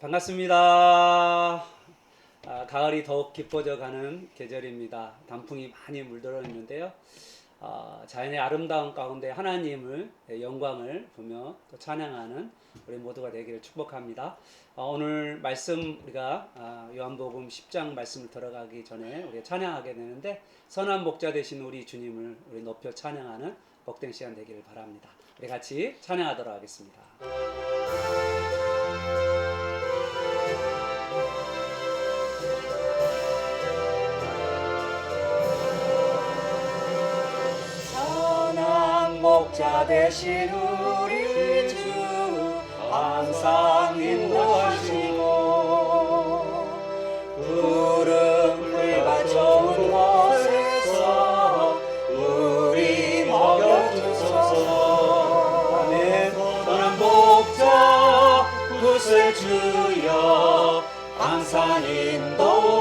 반갑습니다. 가을이 더욱 깊어져 가는 계절입니다. 단풍이 많이 물들어 있는데요. 자연의 아름다운 가운데 하나님을 영광을 보며 또 찬양하는 우리 모두가 되기를 축복합니다. 오늘 말씀 우리가 요한복음 10장 말씀을 들어가기 전에 우리가 찬양하게 되는데 선한 목자 되신 우리 주님을 우리 높여 찬양하는 복된 시간 되기를 바랍니다. 우리 같이 찬양하도록 하겠습니다. 목자 되신 우리 주 항상 인도하시고 푸른 좋은 곳에서 우리 먹여주소서. 아멘. 선한 목자 구세 주여 항상 인도하소서.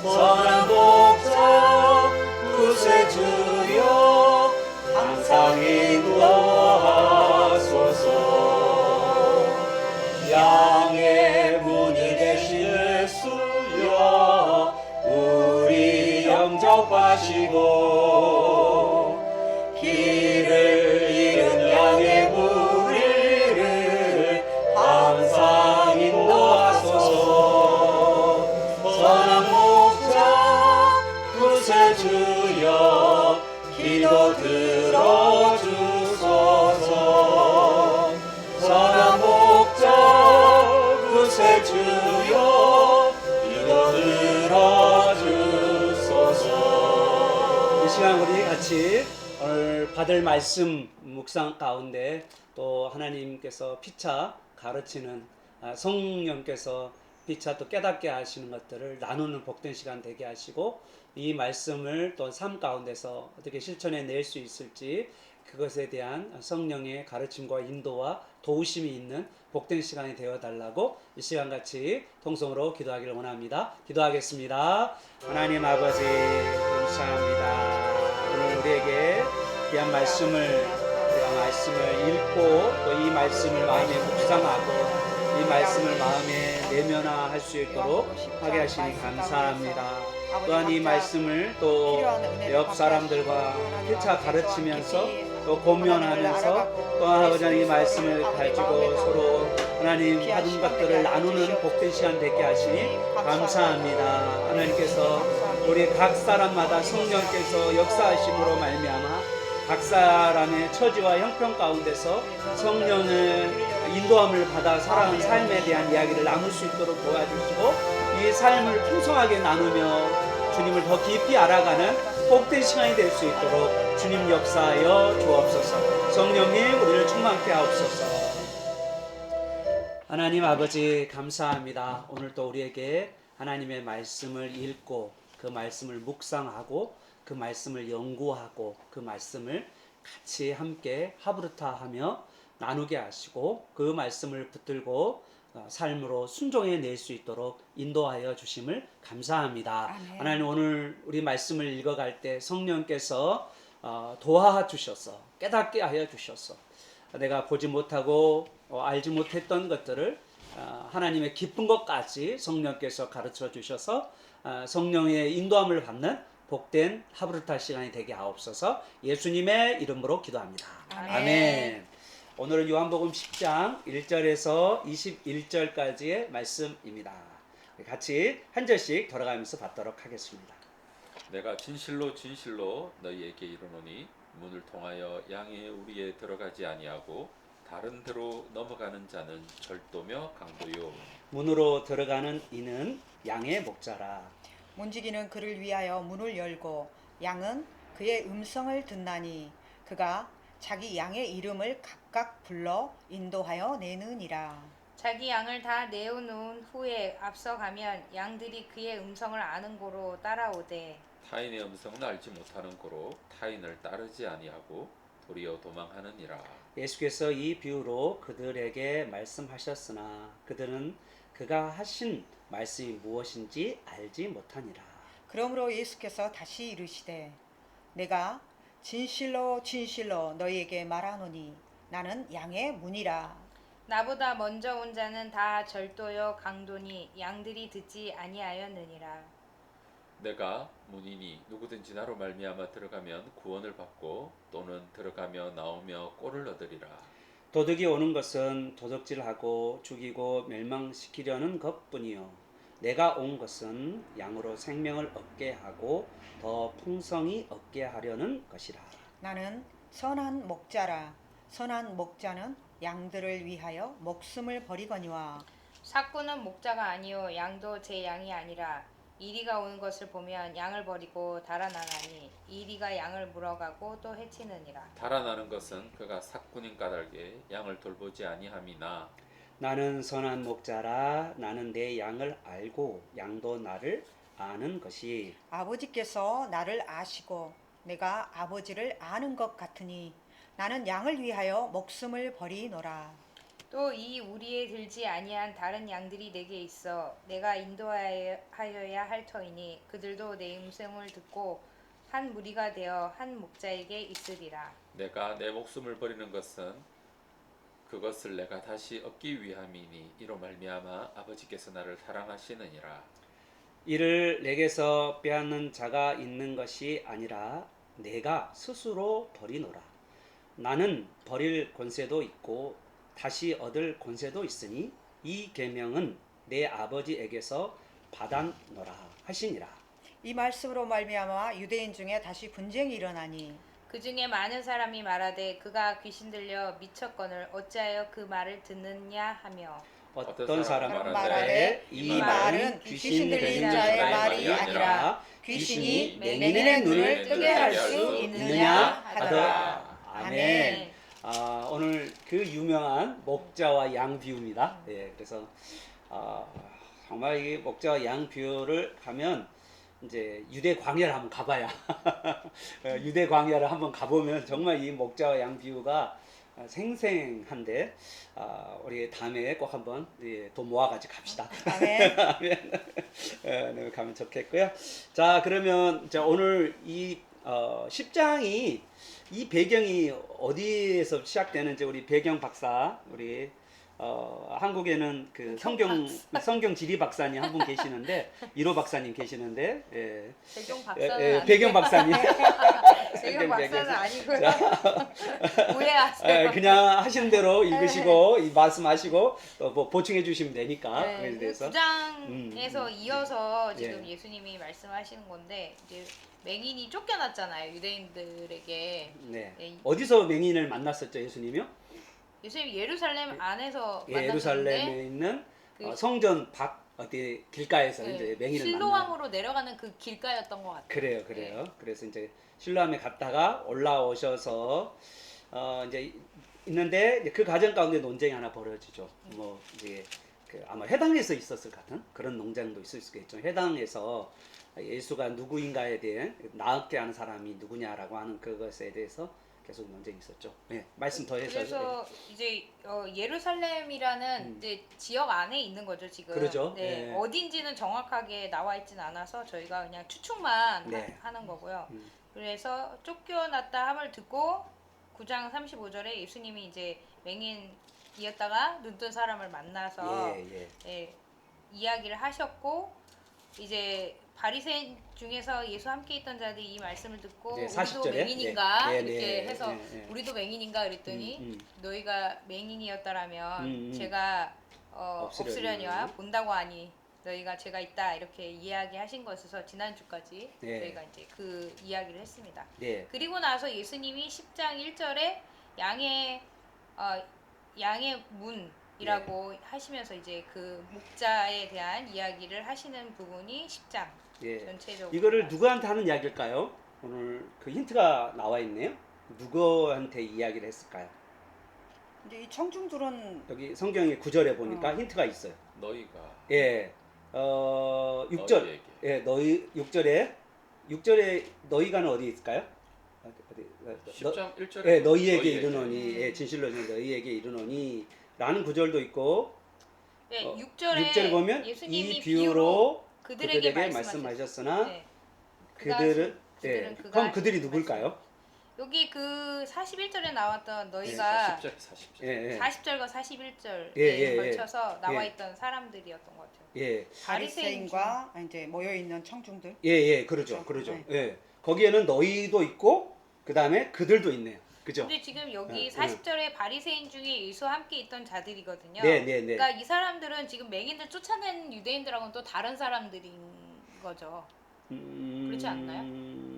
선한 목자 구세 주여 항상 인도하소서. 양의 문이 되신 예수여 우리 영접하시고 길을 잃은 양의 무리를 항상 인도하소서. 선한 목자 구세 주여 기도 들어주소서. 선한 목자 구세 주여 기도 들어주소서. 이 시간 우리 같이 오늘 받을 말씀 묵상 가운데 또 하나님께서 피차 가르치는 성령께서 피차 또 깨닫게 하시는 것들을 나누는 복된 시간 되게 하시고 이 말씀을 또 삶 가운데서 어떻게 실천해 낼 수 있을지 그것에 대한 성령의 가르침과 인도와 도우심이 있는 복된 시간이 되어 달라고 이 시간 같이 통성으로 기도하기를 원합니다. 기도하겠습니다. 하나님 아버지 감사합니다. 오늘 우리에게 귀한 말씀을 우리가 말씀을 읽고 또 이 말씀을 마음에 묵상하고 이 말씀을 마음에 내면화할 수 있도록 하게 하시니 감사합니다. 또한 이 말씀을 또 옆 사람들과 피차 가르치면서 또 공면하면서 또한 아버지 하나님 이 말씀을 가지고 서로 하나님 받은 것들을 나누는 복된 시간 되게 하시니 감사합니다. 하나님께서 우리 각 사람마다 성령께서 역사하심으로 말미암아 각 사람의 처지와 형편 가운데서 성령의 인도함을 받아 살아가는 삶에 대한 이야기를 나눌 수 있도록 도와주시고 이 삶을 풍성하게 나누며 주님을 더 깊이 알아가는 복된 시간이 될 수 있도록 주님 역사하여 주옵소서. 성령님 우리를 충만케 하옵소서. 하나님 아버지 감사합니다. 오늘 또 우리에게 하나님의 말씀을 읽고 그 말씀을 묵상하고 그 말씀을 연구하고 그 말씀을 같이 함께 하브르타하며 나누게 하시고 그 말씀을 붙들고 삶으로 순종해 낼 수 있도록 인도하여 주심을 감사합니다. 아멘. 하나님 오늘 우리 말씀을 읽어갈 때 성령께서 도와주셔서 깨닫게 하여 주셔서 내가 보지 못하고 알지 못했던 것들을 하나님의 기쁜 것까지 성령께서 가르쳐 주셔서 성령의 인도함을 받는 복된 하브르타 시간이 되게 하옵소서. 예수님의 이름으로 기도합니다. 아멘. 아멘. 오늘은 요한복음 10장 1절에서 21절까지의 말씀입니다. 같이 한 절씩 돌아가면서 받도록 하겠습니다. 내가 진실로 진실로 너희에게 이르노니 문을 통하여 양의 우리에 들어가지 아니하고 다른 데로 넘어가는 자는 절도며 강도요 문으로 들어가는 이는 양의 목자라. 문지기는 그를 위하여 문을 열고 양은 그의 음성을 듣나니 그가 자기 양의 이름을 각각 불러 인도하여 내느니라. 자기 양을 다 내어놓은 후에 앞서가면 양들이 그의 음성을 아는 고로 따라오되 타인의 음성은 알지 못하는 고로 타인을 따르지 아니하고 도리어 도망하느니라. 예수께서 이 비유로 그들에게 말씀하셨으나 그들은 그가 하신 말씀이 무엇인지 알지 못하니라. 그러므로 예수께서 다시 이르시되 내가 진실로 진실로 너희에게 말하노니 나는 양의 문이라. 나보다 먼저 온 자는 다 절도요 강도니 양들이 듣지 아니하였느니라. 내가 문이니 누구든지 나로 말미암아 들어가면 구원을 받고 또는 들어가며 나오며 꼴을 얻으리라. 도둑이 오는 것은 도둑질하고 죽이고 멸망시키려는 것뿐이요 내가 온 것은 양으로 생명을 얻게 하고 더 풍성히 얻게 하려는 것이라. 나는 선한 목자라. 선한 목자는 양들을 위하여 목숨을 버리거니와 삭구는 목자가 아니요 양도 제 양이 아니라 이리가 오는 것을 보면 양을 버리고 달아나나니 이리가 양을 물어가고 또 해치느니라. 달아나는 것은 그가 삭군인 까닭에 양을 돌보지 아니함이나 나는 선한 목자라. 나는 내 양을 알고 양도 나를 아는 것이. 아버지께서 나를 아시고 내가 아버지를 아는 것 같으니 나는 양을 위하여 목숨을 버리노라. 또 이 우리에 들지 아니한 다른 양들이 내게 있어 내가 인도하여야 할 터이니 그들도 내 음성을 듣고 한 무리가 되어 한 목자에게 있으리라. 내가 내 목숨을 버리는 것은 그것을 내가 다시 얻기 위함이니 이로 말미암아 아버지께서 나를 사랑하시느니라. 이를 내게서 빼앗는 자가 있는 것이 아니라 내가 스스로 버리노라. 나는 버릴 권세도 있고 다시 얻을 권세도 있으니 이 계명은 내 아버지에게서 받았노라 하시니라. 이 말씀으로 말미암아 유대인 중에 다시 분쟁이 일어나니 그 중에 많은 사람이 말하되 그가 귀신 들려 미쳤거늘 어찌하여 그 말을 듣느냐 하며 어떤 사람은 말하되 말하되 이 말은 귀신 들린 자의 말이 아니라 귀신이 맹인의 눈을 뜨게 할 수 있느냐 하더라. 아멘. 오늘 그 유명한 목자와 양 비유입니다. 예, 그래서 정말 이 목자와 양 비유를 하면 이제 유대 광야를 한번 가봐야 유대 광야를 한번 가보면 정말 이 목자와 양 비유가 생생한데 우리 다음에 꼭 한번 돈 모아가지고 갑시다. 아멘. 아멘. 네, 가면 좋겠고요. 자, 그러면 오늘 이 10장이 이 배경이 어디에서 시작되는지 우리 배경 박사 우리 한국에는 그 성경 지리 박사님 한 분 계시는데 1호 박사님 계시는데 배경 박사는 예, 배경 박사님 배경 박사는 아니고요. 오해하세요. 그냥 하시는 대로 읽으시고 이 말씀하시고 뭐 보충해 주시면 되니까 네, 그에 대해서 9장에서 이어서 지금 예. 예수님이 말씀하시는 건데 이제 맹인이 쫓겨났잖아요 유대인들에게. 네. 네. 어디서 맹인을 만났었죠 예수님이요? 예수님 예루살렘 안에서 예, 만났는데 예루살렘에 있는 그- 성전 밖 어디 길가에서 네, 이제 맹인을 만나. 실로암으로 내려가는 그 길가였던 것 같아요. 그래요. 그래서 이제 실로암에 갔다가 올라오셔서 이제 있는데 이제 그 과정 가운데 논쟁이 하나 벌어지죠. 뭐 이제 그 아마 해당에서 있었을 같은 그런 논쟁도 있을 수 있겠죠. 해당에서 예수가 누구인가에 대해 나게 하는 사람이 누구냐라고 하는 그것에 대해서 계속 논쟁이 있었죠. 네, 말씀 더 해서. 그래서 이제 예루살렘이라는 이제 지역 안에 있는 거죠 지금. 그러죠. 네, 네. 어딘지는 정확하게 나와 있진 않아서 저희가 그냥 추측만 네. 하는 거고요. 음. 그래서 쫓겨났다 함을 듣고 9장 35절에 예수님이 이제 맹인이었다가 눈뜬 사람을 만나서 예, 이야기를 하셨고 이제 바리새인 중에서 예수 함께 있던 자들이 이 말씀을 듣고 네, 우리도 40절에? 맹인인가 네, 이렇게 네, 해서 네. 우리도 맹인인가 그랬더니 너희가 맹인이었더라면 제가 없으려니와 본다고 하니 너희가 제가 있다 이렇게 이야기하신 것에서 지난주까지 네. 저희가 이제 그 이야기를 했습니다. 네. 그리고 나서 예수님이 10장 1절에 양의 문이라고 하시면서 이제 그 목자에 대한 이야기를 하시는 부분이 10장 예. 전체적으로 이거를 누구한테 하는 이야기일까요? 오늘 그 힌트가 나와 있네요. 누구한테 이야기를 했을까요? 이제 이 청중들은 여기 성경의 9절에 보니까 힌트가 있어요. 너희가 예. 6절. 너희에게. 예, 너희 6절에 너희가는 어디 있을까요? 어디? 10장 1절에 예, 너희에게 이르노니. 예, 진실로 너희에게 이르노니 라는 구절도 있고 네, 6절에 6절에 보면 예수님이 이 비유로 그들에게 말씀하셨으나 네. 그들은 그들은 그가 그럼 하신 그들이 누굴까요? 여기 그 41절에 나왔던 네, 너희가 40절 40절. 예, 예. 40절과 41절에 예, 예, 예. 걸쳐서 나와 예. 있던 사람들이었던 것 같아요. 예. 바리새인과 이제 모여 있는 청중들. 예, 예, 그러죠. 그렇죠. 그러죠. 예. 거기에는 너희도 있고 그다음에 그들도 있네요. 그죠? 근데 지금 여기 응, 40절에 바리새인 중에 예수와 함께 있던 자들이거든요. 네, 네, 네. 그러니까 이 사람들은 지금 맹인들 쫓아낸 유대인들하고는 또 다른 사람들인 거죠. 그렇지 않나요?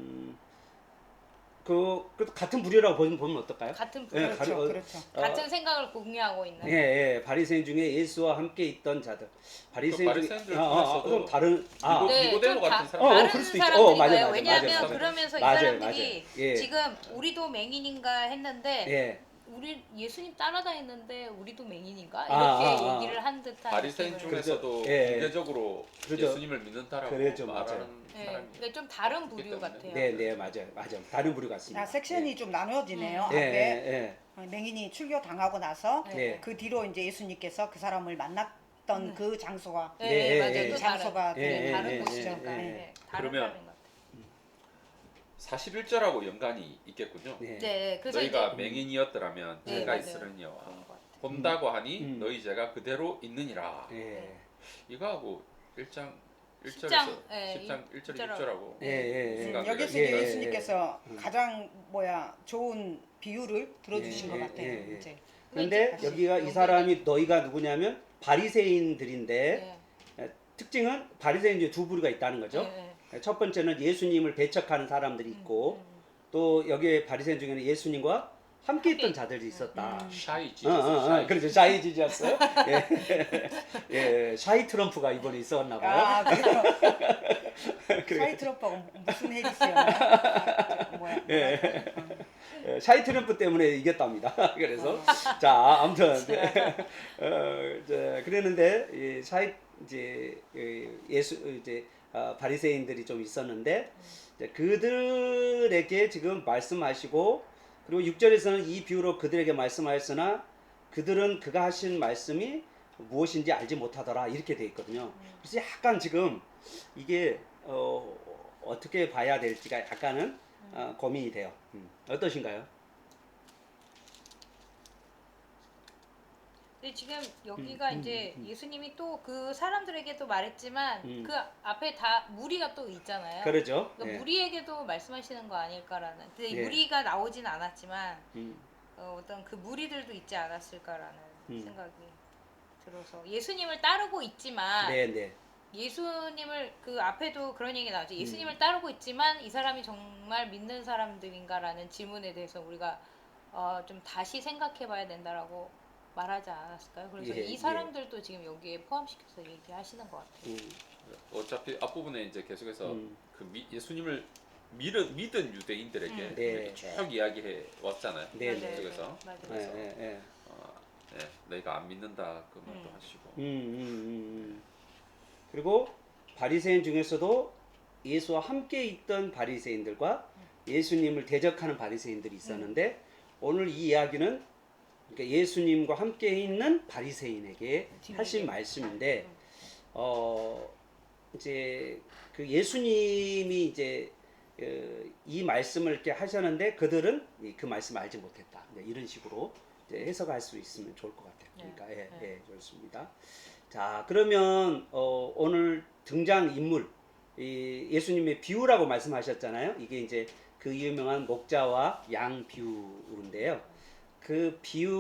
그 같은 부류라고 보면 어떨까요? 같은 예, 부류, 그렇죠, 어, 그렇죠. 같은 생각을 공유하고 있는. 예, 예, 바리새인 중에 예수와 함께 있던 자들. 바리새인 그 중에 바리새인들 중에서도 좀 다른 니고데모 좀 같은 사람. 다른 그럴 수도 있죠. 사람들인 맞아, 거예요. 맞아, 왜냐하면 맞아, 맞아. 그러면서 이 맞아요, 사람들이 맞아요. 예. 지금 우리도 맹인인가 했는데 예. 우리 예수님 따라다녔는데 우리도 맹인인가 아, 이렇게 아, 아. 얘기를 한 듯한 바리새인 느낌을. 중에서도 예, 예. 공개적으로 그러죠. 예수님을 믿는다라고 그러죠, 말하는 네, 사람이 그러니까 좀 다른 부류 때문에. 같아요. 네, 네, 맞아요. 다른 부류 같습니다. 섹션이 좀 나누어지네요. 예, 앞에 예, 맹인이 출교 당하고 나서 네. 그 뒤로 이제 예수님께서 그 사람을 만났던 그 장소가 네, 네, 맞아요. 예, 또 예. 장소가 예, 예, 다른 예, 곳이죠. 예, 예. 네, 다른 그러면 사람인 것 같아요. 41절하고 연관이 있겠군요. 예. 네, 그래서 너희가 이제 맹인이었더라면 네, 죄가 맞아요. 있으려니와 그런 것 같아요. 본다고 하니 음. 너희 죄가 그대로 있느니라. 예. 이거하고 1장 1절에서 10장, 예, 10장 1절 1절하고. 2절하고 예, 예, 예. 여기서 예, 이제 예, 예수님께서 가장 좋은 비유를 들어주신 예, 것 예, 같아요. 예, 예. 이제 그런데 다시 여기가 이 연결이- 사람이 너희가 누구냐면 바리새인들인데 네. 특징은 바리새인 중에 두 부류가 있다는 거죠. 네, 첫 번째는 예수님을 배척하는 사람들이 있고 또 여기에 바리새인 중에는 예수님과 함께 있던 자들이 있었다. 샤이 지저스 샤이. 그렇죠. 샤이 지저스. 예. 예, 샤이 트럼프가 이번에 있었나 봐요. 사이 트럼프하고 무슨 해리스였나? 뭐야? 예. 샤이 트럼프 때문에 이겼답니다. 그래서 자 아무튼 그랬는데 이 샤이 이제 예수 이제 바리새인들이 좀 있었는데 이제 그들에게 지금 말씀하시고 그리고 6절에서는 이 비유로 그들에게 말씀하였으나 그들은 그가 하신 말씀이 무엇인지 알지 못하더라 이렇게 돼 있거든요. 그래서 약간 지금 이게 어떻게 봐야 될지가 약간은 고민이 돼요. 어떠신가요? 근데 지금 여기가 이제 예수님이 또 그 사람들에게 또 말했지만 그 앞에 다 무리가 또 있잖아요. 그러죠. 그러니까 예. 무리에게도 말씀하시는 거 아닐까라는. 근데 예. 무리가 나오진 않았지만 음, 어떤 그 무리들도 있지 않았을까라는 음. 생각이 들어서 예수님을 따르고 있지만 네, 네. 예수님을 그 앞에도 그런 얘기 나오죠. 예수님을 따르고 있지만 이 사람이 정말 믿는 사람들인가라는 질문에 대해서 우리가 좀 다시 생각해봐야 된다라고 말하지 않았을까요? 그래서 예, 이 사람들도 지금 여기에 포함시켜서 얘기하시는 것 같아요. 어차피 앞부분에 이제 계속해서 음. 그 예수님을 믿은 유대인들에게 네. 이렇게 쭉 이야기해 왔잖아요. 네, 맞아요. 계속해서 맞아요. 예, 그래서 예, 예. 너희가 안 믿는다 그 말도 하시고 그리고 바리새인 중에서도 예수와 함께 있던 바리새인들과 예수님을 대적하는 바리새인들이 있었는데 오늘 이 이야기는 그러니까 예수님과 함께 있는 바리새인에게 하신 말씀인데 이제 그 예수님이 이제 이 말씀을 이렇게 하셨는데 그들은 그 말씀 알지 못했다. 이런 식으로 이제 해석할 수 있으면 좋을 것 같아요. 그러니까 예, 좋습니다. 자, 그러면 오늘 등장 인물 이 예수님의 비유라고 말씀하셨잖아요. 이게 이제 그 유명한 목자와 양 비유인데요. 그 비유에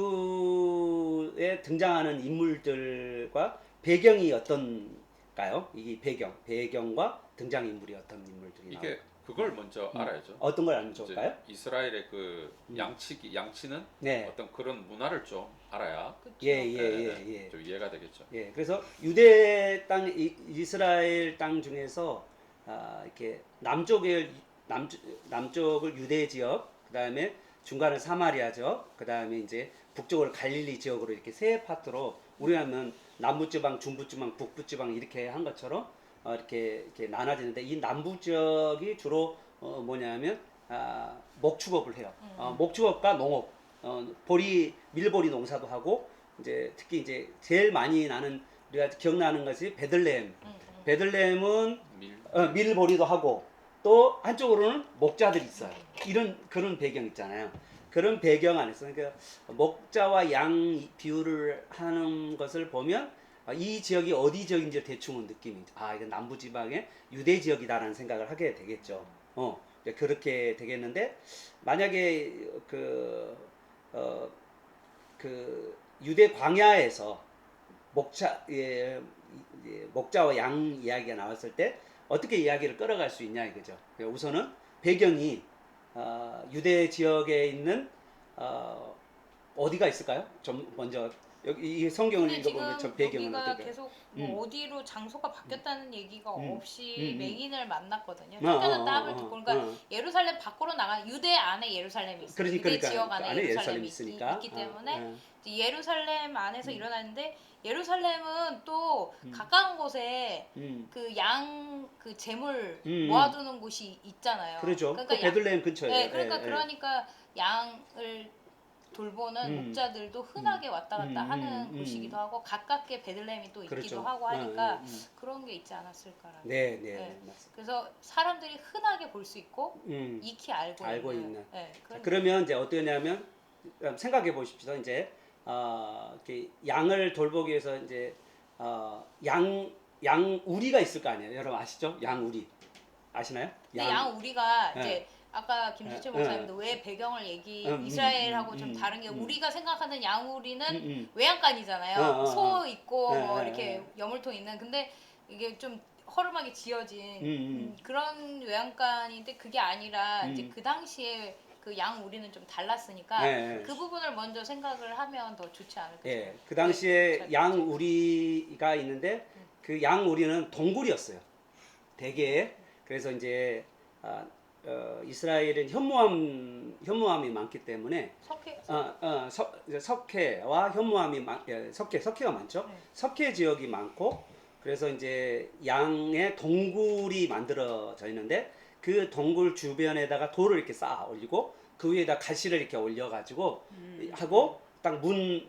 등장하는 인물들과 배경이 어떤가요? 이 배경과 등장 인물이 어떤 인물들이 이게 그걸 먼저 알아야죠. 어떤 걸 알면 좋을까요? 이제 이스라엘의 그 양치는 네. 어떤 그런 문화를 좀 알아야 예. 좀 이해가 되겠죠. 예, 그래서 유대 땅, 이스라엘 땅 중에서 이렇게 남쪽을 유대 지역, 그 다음에 중간을 사마리아 지역, 그 다음에 이제 북쪽을 갈릴리 지역으로 이렇게 세 파트로 우리는 남부지방, 중부지방, 북부지방 이렇게 한 것처럼 이렇게 나눠지는데 이 남부 지역이 주로 뭐냐면 목축업을 해요. 목축업과 농업, 밀보리 농사도 하고 이제 특히 이제 제일 많이 나는 우리가 기억나는 것이 베들레헴. 베들레헴은 밀보리도 하고 또 한쪽으로는 목자들이 있어요. 이런 그런 배경 있잖아요. 그런 배경 안에서 그러니까 목자와 양 비유를 하는 것을 보면 이 지역이 어디 지역인지 대충은 느낌이 이건 남부 지방의 유대 지역이다라는 생각을 하게 되겠죠. 이제 그렇게 되겠는데 만약에 그 유대 광야에서 목자와 양 이야기가 나왔을 때 어떻게 이야기를 끌어갈 수 있냐 이거죠. 우선은 배경이 유대 지역에 있는 어디가 있을까요? 좀 먼저 여기 이 성경을 근데 읽어보면 저 지금 배경은 여기가 어떨까요? 계속 뭐 어디로 장소가 바뀌었다는 얘기가 없이 음, 음. 맹인을 만났거든요. 쫓겨났다 함을 듣고 그러니까 예루살렘 밖으로 나가 유대 안에 예루살렘이 있어요. 유대 지역 안에 예루살렘이 있으니까 있기 때문에 예루살렘 안에서 일어나는데 예루살렘은 또 가까운 곳에 그 양 그 재물 모아두는 곳이 있잖아요. 그렇죠. 그러니까 그 베들레헴 근처에. 네, 그러니까 양을 돌보는 목자들도 흔하게 왔다 갔다 하는 곳이기도 하고 가깝게 베들레헴이 또 있기도 그렇죠. 하고 하니까 그런 게 있지 않았을까라는. 네. 맞습니다. 그래서 사람들이 흔하게 볼 수 있고 익히 알고 있는. 네, 그러면 이제 어떠냐면 생각해 보십시오. 이제 이렇게 양을 돌보기 위해서 이제 양 우리가 있을 거 아니에요. 여러분 아시죠? 양 우리 아시나요? 양 우리가 이제 아까 김수철 목사님도 왜 배경을 이스라엘하고 좀 다른 게 우리가 생각하는 양우리는 외양간이잖아요. 소 있고 뭐 이렇게 여물통 있는 근데 이게 좀 허름하게 지어진 그런 외양간인데 그게 아니라 이제 그 당시에 그 양우리는 좀 달랐으니까 그 부분을 먼저 생각을 하면 더 좋지 않을까 싶어요. 그 당시에 양우리가 있는데 그 양우리는 동굴이었어요. 대개 그래서 이제 이스라엘은 현무암이 많기 때문에 석회와 현무암이 석회가 많죠. 석회 지역이 많고 그래서 이제 양의 동굴이 만들어져 있는데 그 동굴 주변에다가 돌을 이렇게 쌓아 올리고 그 위에다 가시를 이렇게 올려가지고 하고 딱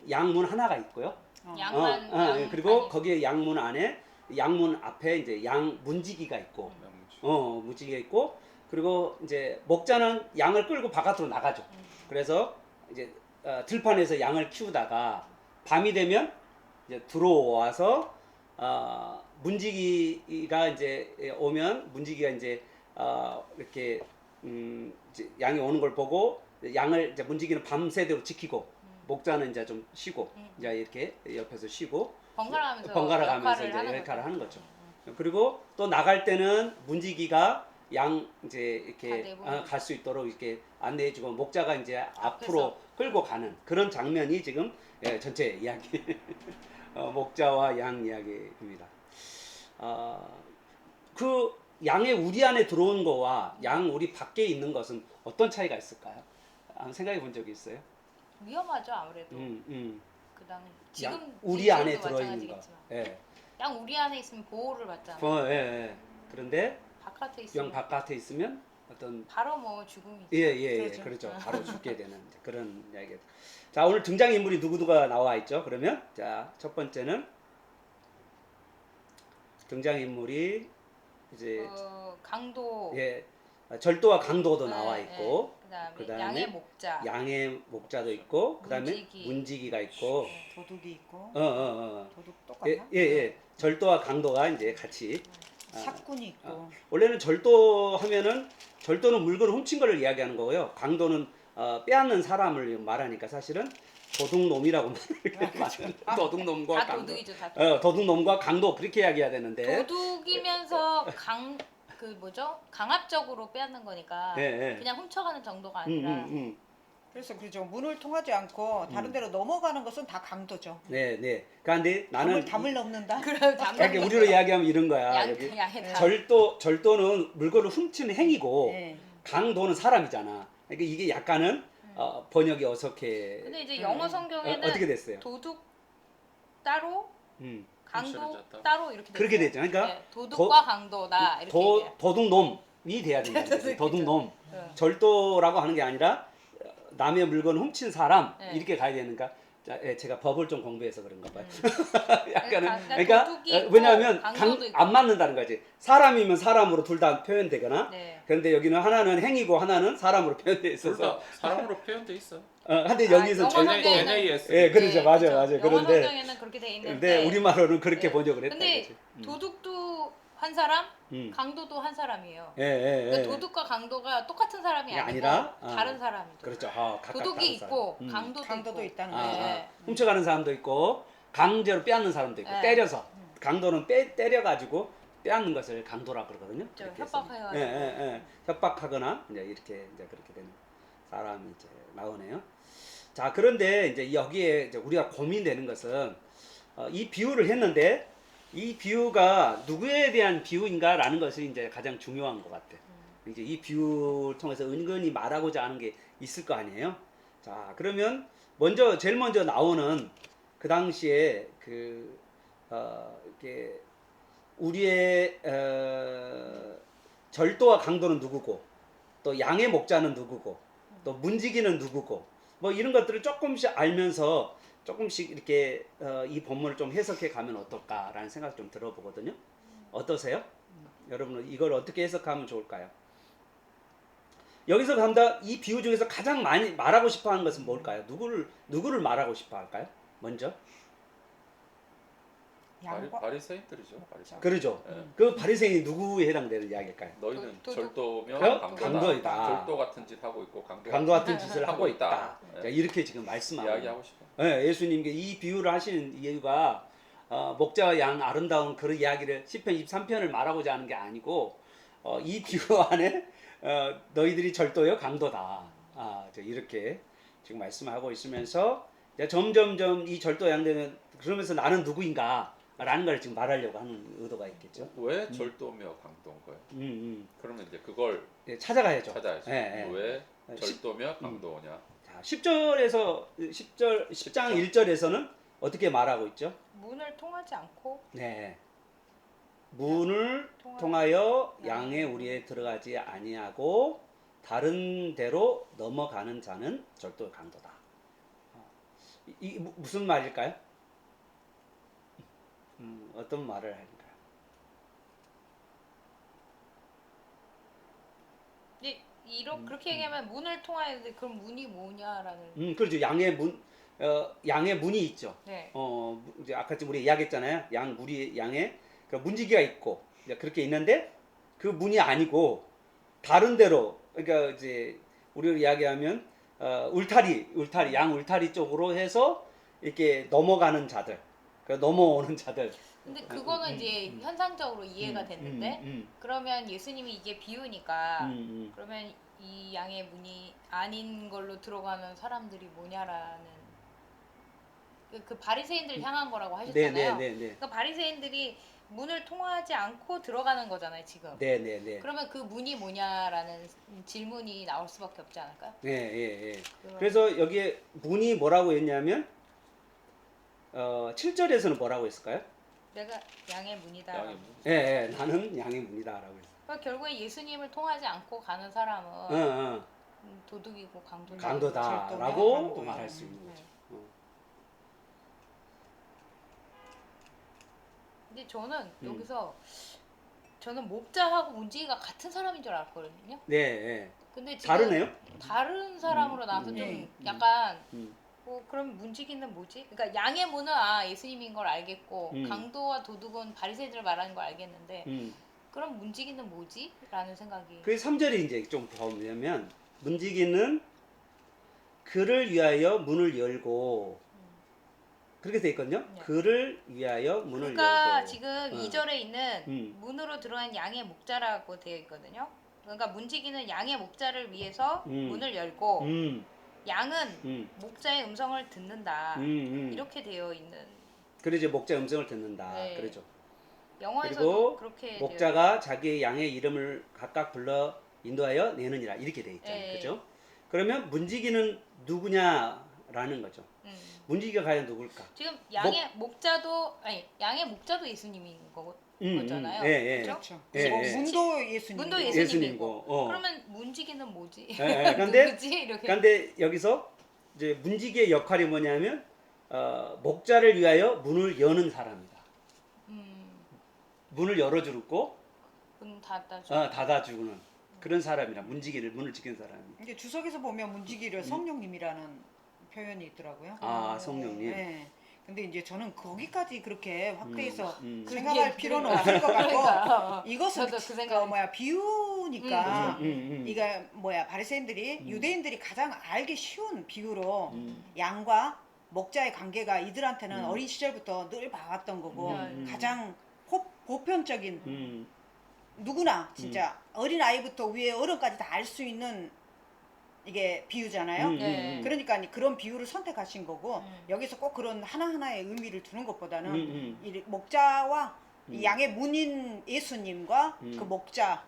양문 하나가 있고요. 양만 그리고 거기에 양문 안에 양문 앞에 이제 양 문지기가 있고 문지기가 있고 그리고 이제 목자는 양을 끌고 바깥으로 나가죠. 그래서 이제 들판에서 양을 키우다가 밤이 되면 이제 들어와서 문지기가 이제 오면 문지기가 이제 이렇게 이제 양이 오는 걸 보고 양을 이제 문지기는 밤새도록 지키고 목자는 이제 좀 쉬고 이제 이렇게 옆에서 쉬고 번갈아 가면서 이제 역할을 하는 거죠. 그리고 또 나갈 때는 문지기가 양 이제 이렇게 갈 수 있도록 이렇게 안내해주고 목자가 이제 앞으로 끌고 가는 그런 장면이 지금 전체 이야기 목자와 양 이야기입니다. 그 양의 우리 안에 들어온 거와 양 우리 밖에 있는 것은 어떤 차이가 있을까요? 생각해 본 적이 있어요? 위험하죠 아무래도. 그다음 지금 우리 안에 들어있는 거. 양 우리 안에 있으면 보호를 받잖아. 그런데 바깥에 바깥에 있으면 어떤 바로 뭐 죽음이죠. 그렇죠. 바로 죽게 되는 그런 이야기. 자, 오늘 등장 인물이 누구가 나와 있죠? 그러면 자, 첫 번째는 등장 인물이 이제 강도. 절도와 강도도 나와 있고. 그다음에 양의 목자도 있고, 그다음에 문지기가 있고, 도둑이 있고, 도둑 똑같나? 절도와 강도가 이제 같이 사꾼이 있고. 원래는 절도하면은 절도는 물건을 훔친 거를 이야기하는 거고요. 강도는 빼앗는 사람을 말하니까 사실은 도둑놈이라고 말하는 도둑놈과 강도. 도둑이죠, 다. 도둑놈과 강도 그렇게 이야기해야 되는데. 도둑이면서 강압적으로 빼앗는 거니까 그냥 훔쳐가는 정도가 아니라. 그래서 그죠. 문을 통하지 않고 다른 데로 넘어가는 것은 다 강도죠. 그런데 나는 담을 넘는다. 그러니까 우리로 이야기하면 이런 거야. 여기 절도는 물건을 훔치는 행위고 강도는 사람이잖아. 그러니까 이게 약간은 번역이 어색해. 근데 이제 영어 성경에는 어떻게 됐어요? 도둑 따로, 강도 따로 이렇게 그렇게 됐죠. 그러니까 도둑과 강도다 이렇게. 도둑놈이 돼야 된다. 도둑놈. 절도라고 하는 게 아니라 남의 물건 훔친 사람 이렇게 가야 되니까 자, 예, 제가 법을 좀 공부해서 그런가 봐요. 음. 약간은 그러니까 도둑이 있고 왜냐하면 강도도 있고. 안 맞는다는 거지. 사람이면 사람으로 둘 다 표현되거나. 네. 그런데 여기는 하나는 행위고 하나는 사람으로 표현돼 둘 있어서. 다 사람으로 표현돼 있어. 근데 아, 여기서 영어 절도. 성경에는- NAS. 예, 그렇죠, 네, 맞아요, 그렇죠. 맞아요. 영어 그런데 성경에는 그렇게 돼 있는데. 근데 우리말로는 그렇게 네. 번역을 했다 근데 이거지. 도둑도 한 사람, 음. 강도도 한 사람이에요. 예, 예, 예. 그러니까 도둑과 강도가 똑같은 사람이 이게 아니고 아니라? 다른 사람이죠. 그렇죠. 각각 도둑이 다른 사람. 있고 강도도, 강도도 있고. 있다는 아, 거죠. 네. 훔쳐가는 사람도 있고 강제로 빼앗는 사람도 있고 네. 때려서 강도는 때려가지고 빼앗는 것을 강도라 그러거든요. 그렇죠. 이렇게 해서. 협박해가지고. 예, 예, 예. 협박하거나 이제 이렇게 이제 그렇게 되는 사람이 이제 나오네요. 자, 그런데 이제 여기에 이제 우리가 고민되는 것은 이 비유를 했는데 이 비유가 누구에 대한 비유인가라는 것이 이제 가장 중요한 것 같아. 이제 이 비유를 통해서 은근히 말하고자 하는 게 있을 거 아니에요. 자, 그러면 제일 먼저 나오는 그 당시에 이렇게 우리의 절도와 강도는 누구고 또 양의 목자는 누구고 또 문지기는 누구고 뭐 이런 것들을 조금씩 알면서 조금씩 이렇게 이 본문을 좀 해석해 가면 어떨까라는 생각 좀 들어보거든요. 어떠세요? 여러분은 이걸 어떻게 해석하면 좋을까요? 여기서 간다 이 비유 중에서 가장 많이 말하고 싶어 하는 것은 뭘까요? 누구를 말하고 싶어 할까요? 먼저? 양과 바리새인들이죠. 바리새인. 그러죠. 예. 그 바리새인이 누구에 해당되는 이야기일까요? 너희는 도둑. 절도며 강도이다. 절도 같은 짓 하고 있고 강도 같은 짓을 하고 있다. 예. 자, 이렇게 지금 말씀하고 이야기하고 싶어. 예, 예수님께 이 비유를 하시는 이유가 목자와 양 아름다운 그런 이야기를 시편 23편을 말하고자 하는 게 아니고 이 비유 안에 너희들이 절도요 강도다. 이렇게 지금 말씀하고 있으면서 이제 점점점 이 절도 양되면 그러면서 나는 누구인가 라는 걸 지금 말하려고 하는 의도가 있겠죠. 왜 절도며 강도인 거예요? 그러면 이제 그걸 예, 찾아가야죠. 찾아야죠. 예, 예. 왜 십- 절도며 강도냐? 자, 10장 1절에서는 어떻게 말하고 있죠? 문을 통하지 않고 네. 문을 통하여 양의 우리에 들어가지 아니하고 다른 데로 넘어가는 자는 절도 강도다. 이 무슨 말일까요? 어떤 말을 할까요? 그렇게 얘기하면 문을 통하야 돼. 그럼 문이 뭐냐라는. 그렇죠. 양의 문이 있죠. 네. 이제 아까 우리 이야기했잖아요. 양의 그 문지기가 있고 이제 그렇게 있는데 그 문이 아니고 다른 데로 그러니까 이제 우리가 이야기하면 양 울타리 쪽으로 해서 이렇게 넘어가는 자들, 넘어오는 자들. 근데 그거는 이제 현상적으로 이해가 됐는데 그러면 예수님이 이게 비유니까 그러면 이 양의 문이 아닌 걸로 들어가는 사람들이 뭐냐라는 그 바리새인들 향한 거라고 하셨잖아요. 네. 그러니까 바리새인들이 문을 통하지 않고 들어가는 거잖아요, 지금. 네. 그러면 그 문이 뭐냐라는 질문이 나올 수밖에 없지 않을까요? 네. 그래서 여기에 문이 뭐라고 했냐면 7절에서는 뭐라고 했을까요? 내가 양의 문이다. 양의 문. 예, 나는 양의 문이다라고 했어요. 그러니까 결국에 예수님을 통하지 않고 가는 사람은 도둑이고 강도다라고 강도. 말할 수 있는 거죠. 근데 저는 여기서 저는 목자하고 문지기가 같은 사람인 줄 알았거든요. 네. 근데 지금 다르네요. 다른 사람으로 나와서 좀 약간 그럼 문지기는 뭐지? 그러니까 양의 문은 예수님인 걸 알겠고 강도와 도둑은 바리새인들을 말하는 걸 알겠는데 그럼 문지기는 뭐지? 라는 생각이. 그 3절에 이제 좀 보면 문지기는 그를 위하여 문을 열고 그렇게 돼 있거든요. 네. 그를 위하여 문을 그러니까 열고. 지금 2절에 있는 문으로 들어간 양의 목자라고 되어 있거든요. 그러니까 문지기는 양의 목자를 위해서 문을 열고 양은 목자의 음성을 듣는다. 이렇게 되어 있는. 그래 이제 목자 음성을 듣는다. 네. 그러죠. 영어에서도 그리고 그렇게 목자가 자기의 양의 이름을 각각 불러 인도하여 내느니라 이렇게 돼 있잖아요. 네. 그렇죠? 그러면 문지기는 누구냐라는 거죠. 문지기가 과연 누굴까? 지금 양의 목자도 예수님인 거잖아요. 예. 그렇죠? 문도 예수님. 문도 예수님이고. 예수님이고. 그러면 문지기는 뭐지? 그런데 누구지? 이렇게. 그런데 여기서 이제 문지기의 역할이 뭐냐면 목자를 위하여 문을 여는 사람이다. 음, 문을 열어주고 문 닫아줘. 닫아주는 그런 사람이라 문을 지키는 사람이. 이게 주석에서 보면 문지기를 성령님이라는 표현이 있더라고요. 아 성령님. 네. 근데 이제 저는 거기까지 그렇게 확대해서 그게 생각할 필요는 그러니까. 없을 것 같고 그러니까. 이것은 저도 그 생각이 비유니까 음. 이가 바리새인들이 유대인들이 가장 알기 쉬운 비유로 음. 양과 목자의 관계가 이들한테는 어린 시절부터 늘 봐왔던 거고 가장 보편적인 누구나 진짜 어린 아이부터 위에 어른까지 다 알 수 있는 이게 비유잖아요. 네. 그러니까 그런 비유를 선택하신 거고 여기서 꼭 그런 하나하나의 의미를 두는 것보다는 이 목자와 이 양의 문인 예수님과 그 목자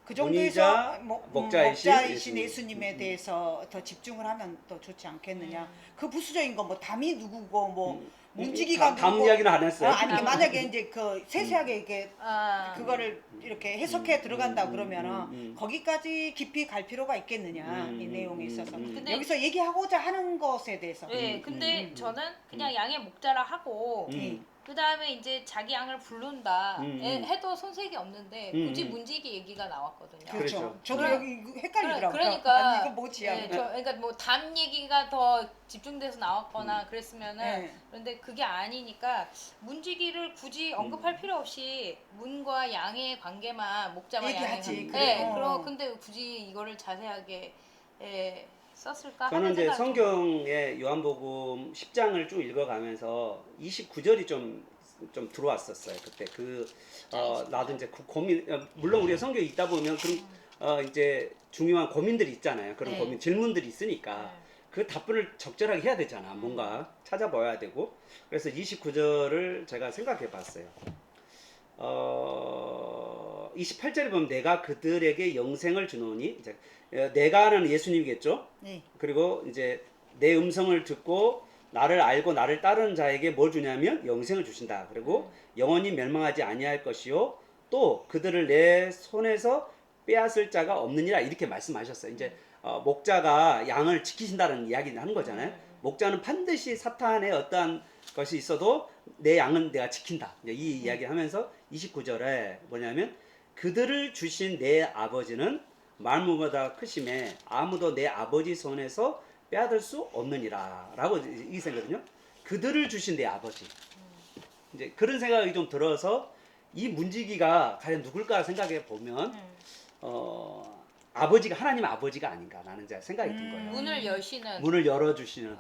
그 정도에서 목자이신 예수님에 대해서 더 집중을 하면 더 좋지 않겠느냐. 그 부수적인 거 뭐 담이 누구고 뭐 문지기가 담 누구고 이야기는 안 했어요. 아니 만약에 이제 그 세세하게 이렇게 아, 그거를 이렇게 해석해 들어간다 그러면은 거기까지 깊이 갈 필요가 있겠느냐 이 내용에 있어서 근데- 여기서 얘기하고자 하는 것에 대해서 네, 근데 저는 그냥 양의 목자라 하고 그 다음에 이제 자기 양을 부른다 해도 손색이 없는데 굳이 문지기 얘기가 나왔거든요. 그렇죠. 그렇죠. 저도 그래- 여기 이거 헷갈리더라고요. 그러니까 아니, 이거 뭐지? 네, 그러니까 뭐 담 얘기가 더 집중돼서 나왔거나 그랬으면은 네. 그런데 그게 아니니까 문지기를 굳이 언급할 필요 없이 문과 양의 관계만 목자와 양의 얘기하지, 관계. 그래. 네, 어. 근데 굳이 이거를 자세하게 썼을까 저는 하는 이제 생각이 성경의 요한복음 10장을 쭉 읽어가면서 29절이 좀 들어왔었어요. 그때 나도 이제 그 고민 물론 우리가 성경에 있다 보면 그런 이제 중요한 고민들이 있잖아요. 그런 네. 고민 질문들이 있으니까 네. 그 답변을 적절하게 해야 되잖아. 뭔가 찾아봐야 되고 그래서 29절을 제가 생각해 봤어요. 28절에 보면 내가 그들에게 영생을 주노니 이제 내가는 예수님이겠죠. 네. 그리고 이제 내 음성을 듣고 나를 알고 나를 따르는 자에게 뭘 주냐면 영생을 주신다. 그리고 영원히 멸망하지 아니할 것이요 또 그들을 내 손에서 빼앗을 자가 없느니라 이렇게 말씀하셨어요. 이제 목자가 양을 지키신다는 이야기를 하는 거잖아요. 목자는 반드시 사탄의 어떠한 것이 있어도 내 양은 내가 지킨다. 이제 이 이야기를 하면서 29절에 뭐냐면 그들을 주신 내 아버지는 만물보다 크심에 아무도 내 아버지 손에서 빼앗을 수 없느니라 라고 이 생각이거든요. 그들을 주신 내 아버지. 이제 그런 생각이 좀 들어서 이 문지기가 과연 누굴까 생각해 보면 아버지가 하나님 아버지가 아닌가 라는 이제 생각이 든 거예요. 문을 여시는 문을 열어주시는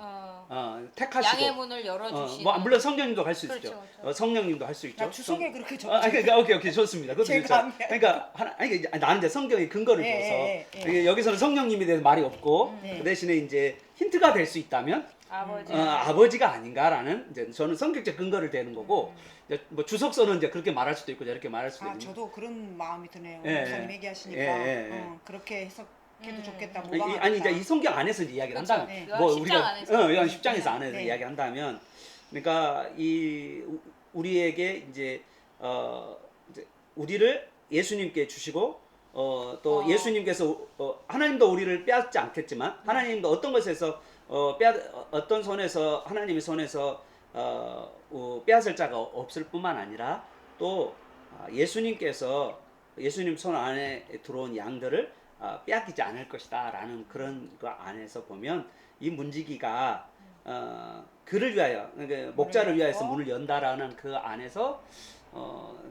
택하시고 양의 문을 열어주시는 뭐 물론 성령님도 할 수 그렇죠, 있죠. 그렇죠. 성령님도 할 수 있죠. 나 주석에 그렇게 적혀. 그러니까 오케이 좋습니다. 그것도 제가 그렇죠. 하면. 그러니까 아니 나는 이제 성경의 근거를 줘서 여기서는 성령님에 대해서 말이 없고 그 대신에 이제 힌트가 될 수 있다면 아버지가 아닌가라는 이제 저는 성격적 근거를 대는 거고 이제 뭐 주석서는 이제 그렇게 말할 수도 있고 이렇게 말할 수도 있는. 저도 그런 마음이 드네요. 예, 목사님 예. 얘기하시니까 예. 그렇게 해석해도 좋겠다. 아니 이제 이 성경 안에서 이제 이야기를 그렇죠. 한다면 네. 뭐 요한 10장 우리가 안에서. 요한 10장에서 안에서 네. 이야기한다면 그러니까 이 우리에게 이제 이제 우리를 예수님께 주시고 또 예수님께서 하나님도 우리를 빼앗지 않겠지만 하나님도 어떤 것에서 어떤 손에서 하나님의 손에서 빼앗을 자가 없을 뿐만 아니라 또 예수님께서 예수님 손 안에 들어온 양들을 빼앗기지 않을 것이다라는 그런 그 안에서 보면 이 문지기가 그를 위하여 그러니까 목자를 위하여서 문을 연다라는 그 안에서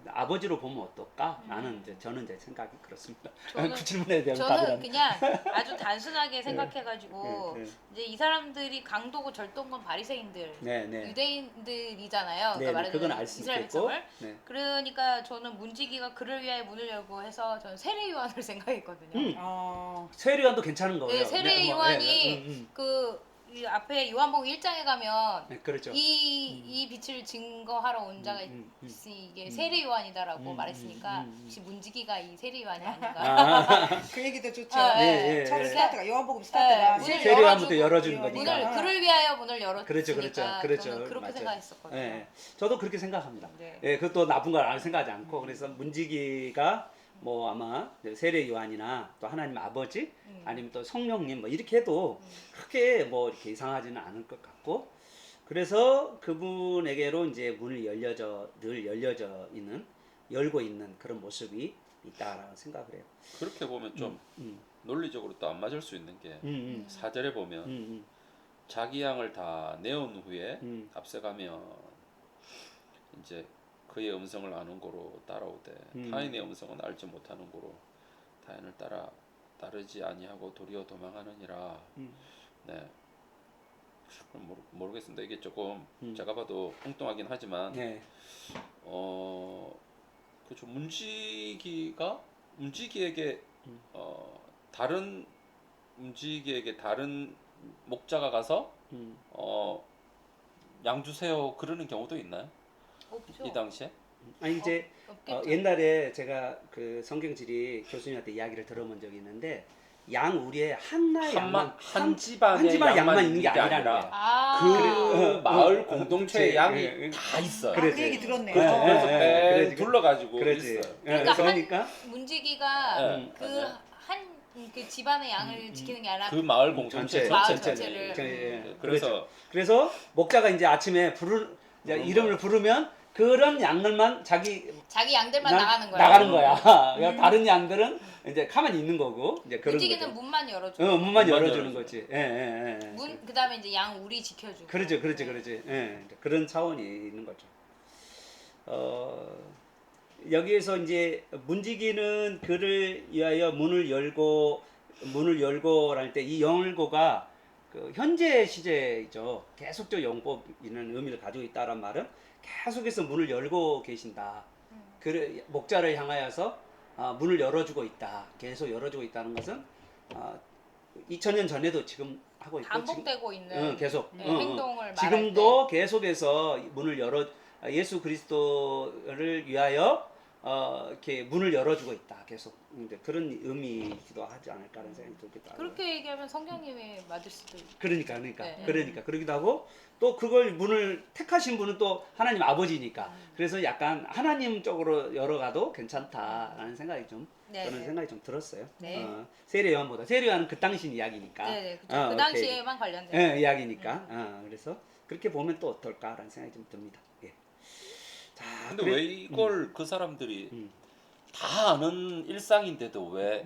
아버지로 보면 어떨까? 라는 이제 저는 이제 생각이 그렇습니다. 그 질문에 대한 답을 저는 합니다. 그냥 아주 단순하게 생각해가지고 네. 이제 이 사람들이 강도고 절도건 바리새인들 네. 유대인들이잖아요. 네, 그러니까 그건 말하자면 알 수 이스라엘 있겠고. 백성을. 네. 그러니까 저는 문지기가 그를 위하여 문을 열고 해서 저는 세례 요한을 생각했거든요. 세례요한도 괜찮은 거예요. 네, 세례 요한이 네. 이 앞에 요한복음 1장에 가면 네, 그렇죠. 이 빛을 증거하러 온 자가 있으니 이게 세례 요한이다라고 말했으니까 혹시 문지기가 이 세례 요한이 아닌가? 그 얘기도 좋죠. 네, 처음 네. 스타트가 요한복음 스타트가 문을 세례요한부터 열어주는 문을 거니까. 문을 그를 위하여 문을 열었으니까 그렇죠. 저는 그렇게 맞아요. 생각했었거든요. 네, 저도 그렇게 생각합니다. 네. 예, 그것도 나쁜 걸 생각하지 않고 그래서 문지기가 뭐 아마 세례 요한이나 또 하나님 아버지 아니면 또 성령님 뭐 이렇게 해도 크게 뭐 이렇게 이상하지는 않을 것 같고 그래서 그분에게로 이제 문을 늘 열고 있는 그런 모습이 있다라고 생각을 해요. 그렇게 보면 좀 논리적으로 또 안 맞을 수 있는 게 4절에 보면 자기 양을 다 내온 후에 앞서가면 이제 그의 음성을 아는 고로 따라오되 타인의 음성은 알지 못하는 고로 타인을 따르지 아니하고 도리어 도망하느니라. 네. 모르겠습니다. 이게 조금 제가 봐도 엉뚱하긴 하지만 네. 그죠. 문지기에게 다른 문지기에게 다른 목자가 가서 양 주세요 그러는 경우도 있나요? 없죠. 이 당시에? 아니 이제 없겠죠. 옛날에 제가 그 성경지리 교수님한테 이야기를 들어본 적이 있는데 양 우리의 하나의 양만 한 집안의 양만 있는 게 아니라는 거야. 그 마을 공동체의 그치. 양이 예, 예. 다 있어요. 아, 그러지. 그 얘기 들었네. 그래서 예, 예, 예. 뺑 둘러가지고 그러지. 있어요. 그러니까 문지기가 네. 그 집안의 양을 지키는 게 아니라 그 마을 공동체 마을 전체를. 전체를. 그래서 목자가 이제 아침에 이제 이름을 부르면 그런 양들만 자기 양들만 나가는 거야. 나가는 거야. 그러니까 다른 양들은 이제 가만히 있는 거고 이제 그런 문지기는 거죠. 문만 열어줘. 문만 문만 열어주는 열어주는 거지. 예. 그다음에 이제 양 우리 지켜주고. 그렇지. 예. 이제 그런 차원이 있는 거죠. 여기에서 이제 문지기는 그를 위하여 문을 열고 할 때 이 열고가 그 현재 시제이죠. 계속적 영법이라는 의미를 가지고 있다란 말은 계속해서 문을 열고 계신다. 그 목자를 향하여서 문을 열어주고 있다. 계속 열어주고 있다는 것은 2000년 전에도 지금 하고 있고 반복되고 있는 계속 행동을 말할 지금도 계속해서 문을 예수 그리스도를 위하여 이렇게 문을 열어주고 있다. 계속 이제 그런 의미이기도 하지 않을까라는 생각이 들기도 하고. 그렇게 얘기하면 성경님이 맞을 수도 있고. 그러니까 네. 그러기도 하고 또 그걸 문을 택하신 분은 또 하나님 아버지니까 그래서 약간 하나님 쪽으로 열어가도 괜찮다라는 생각이 좀 네, 저는 네. 생각이 좀 들었어요. 네. 세례 요한은 그 당시 이야기니까. 네, 그렇죠. 그 당시에만 관련된. 예, 이야기니까. 그래서 그렇게 보면 또 어떨까라는 생각이 좀 듭니다. 예. 자, 근데 왜 이걸 그 사람들이 다 아는 일상인데도 왜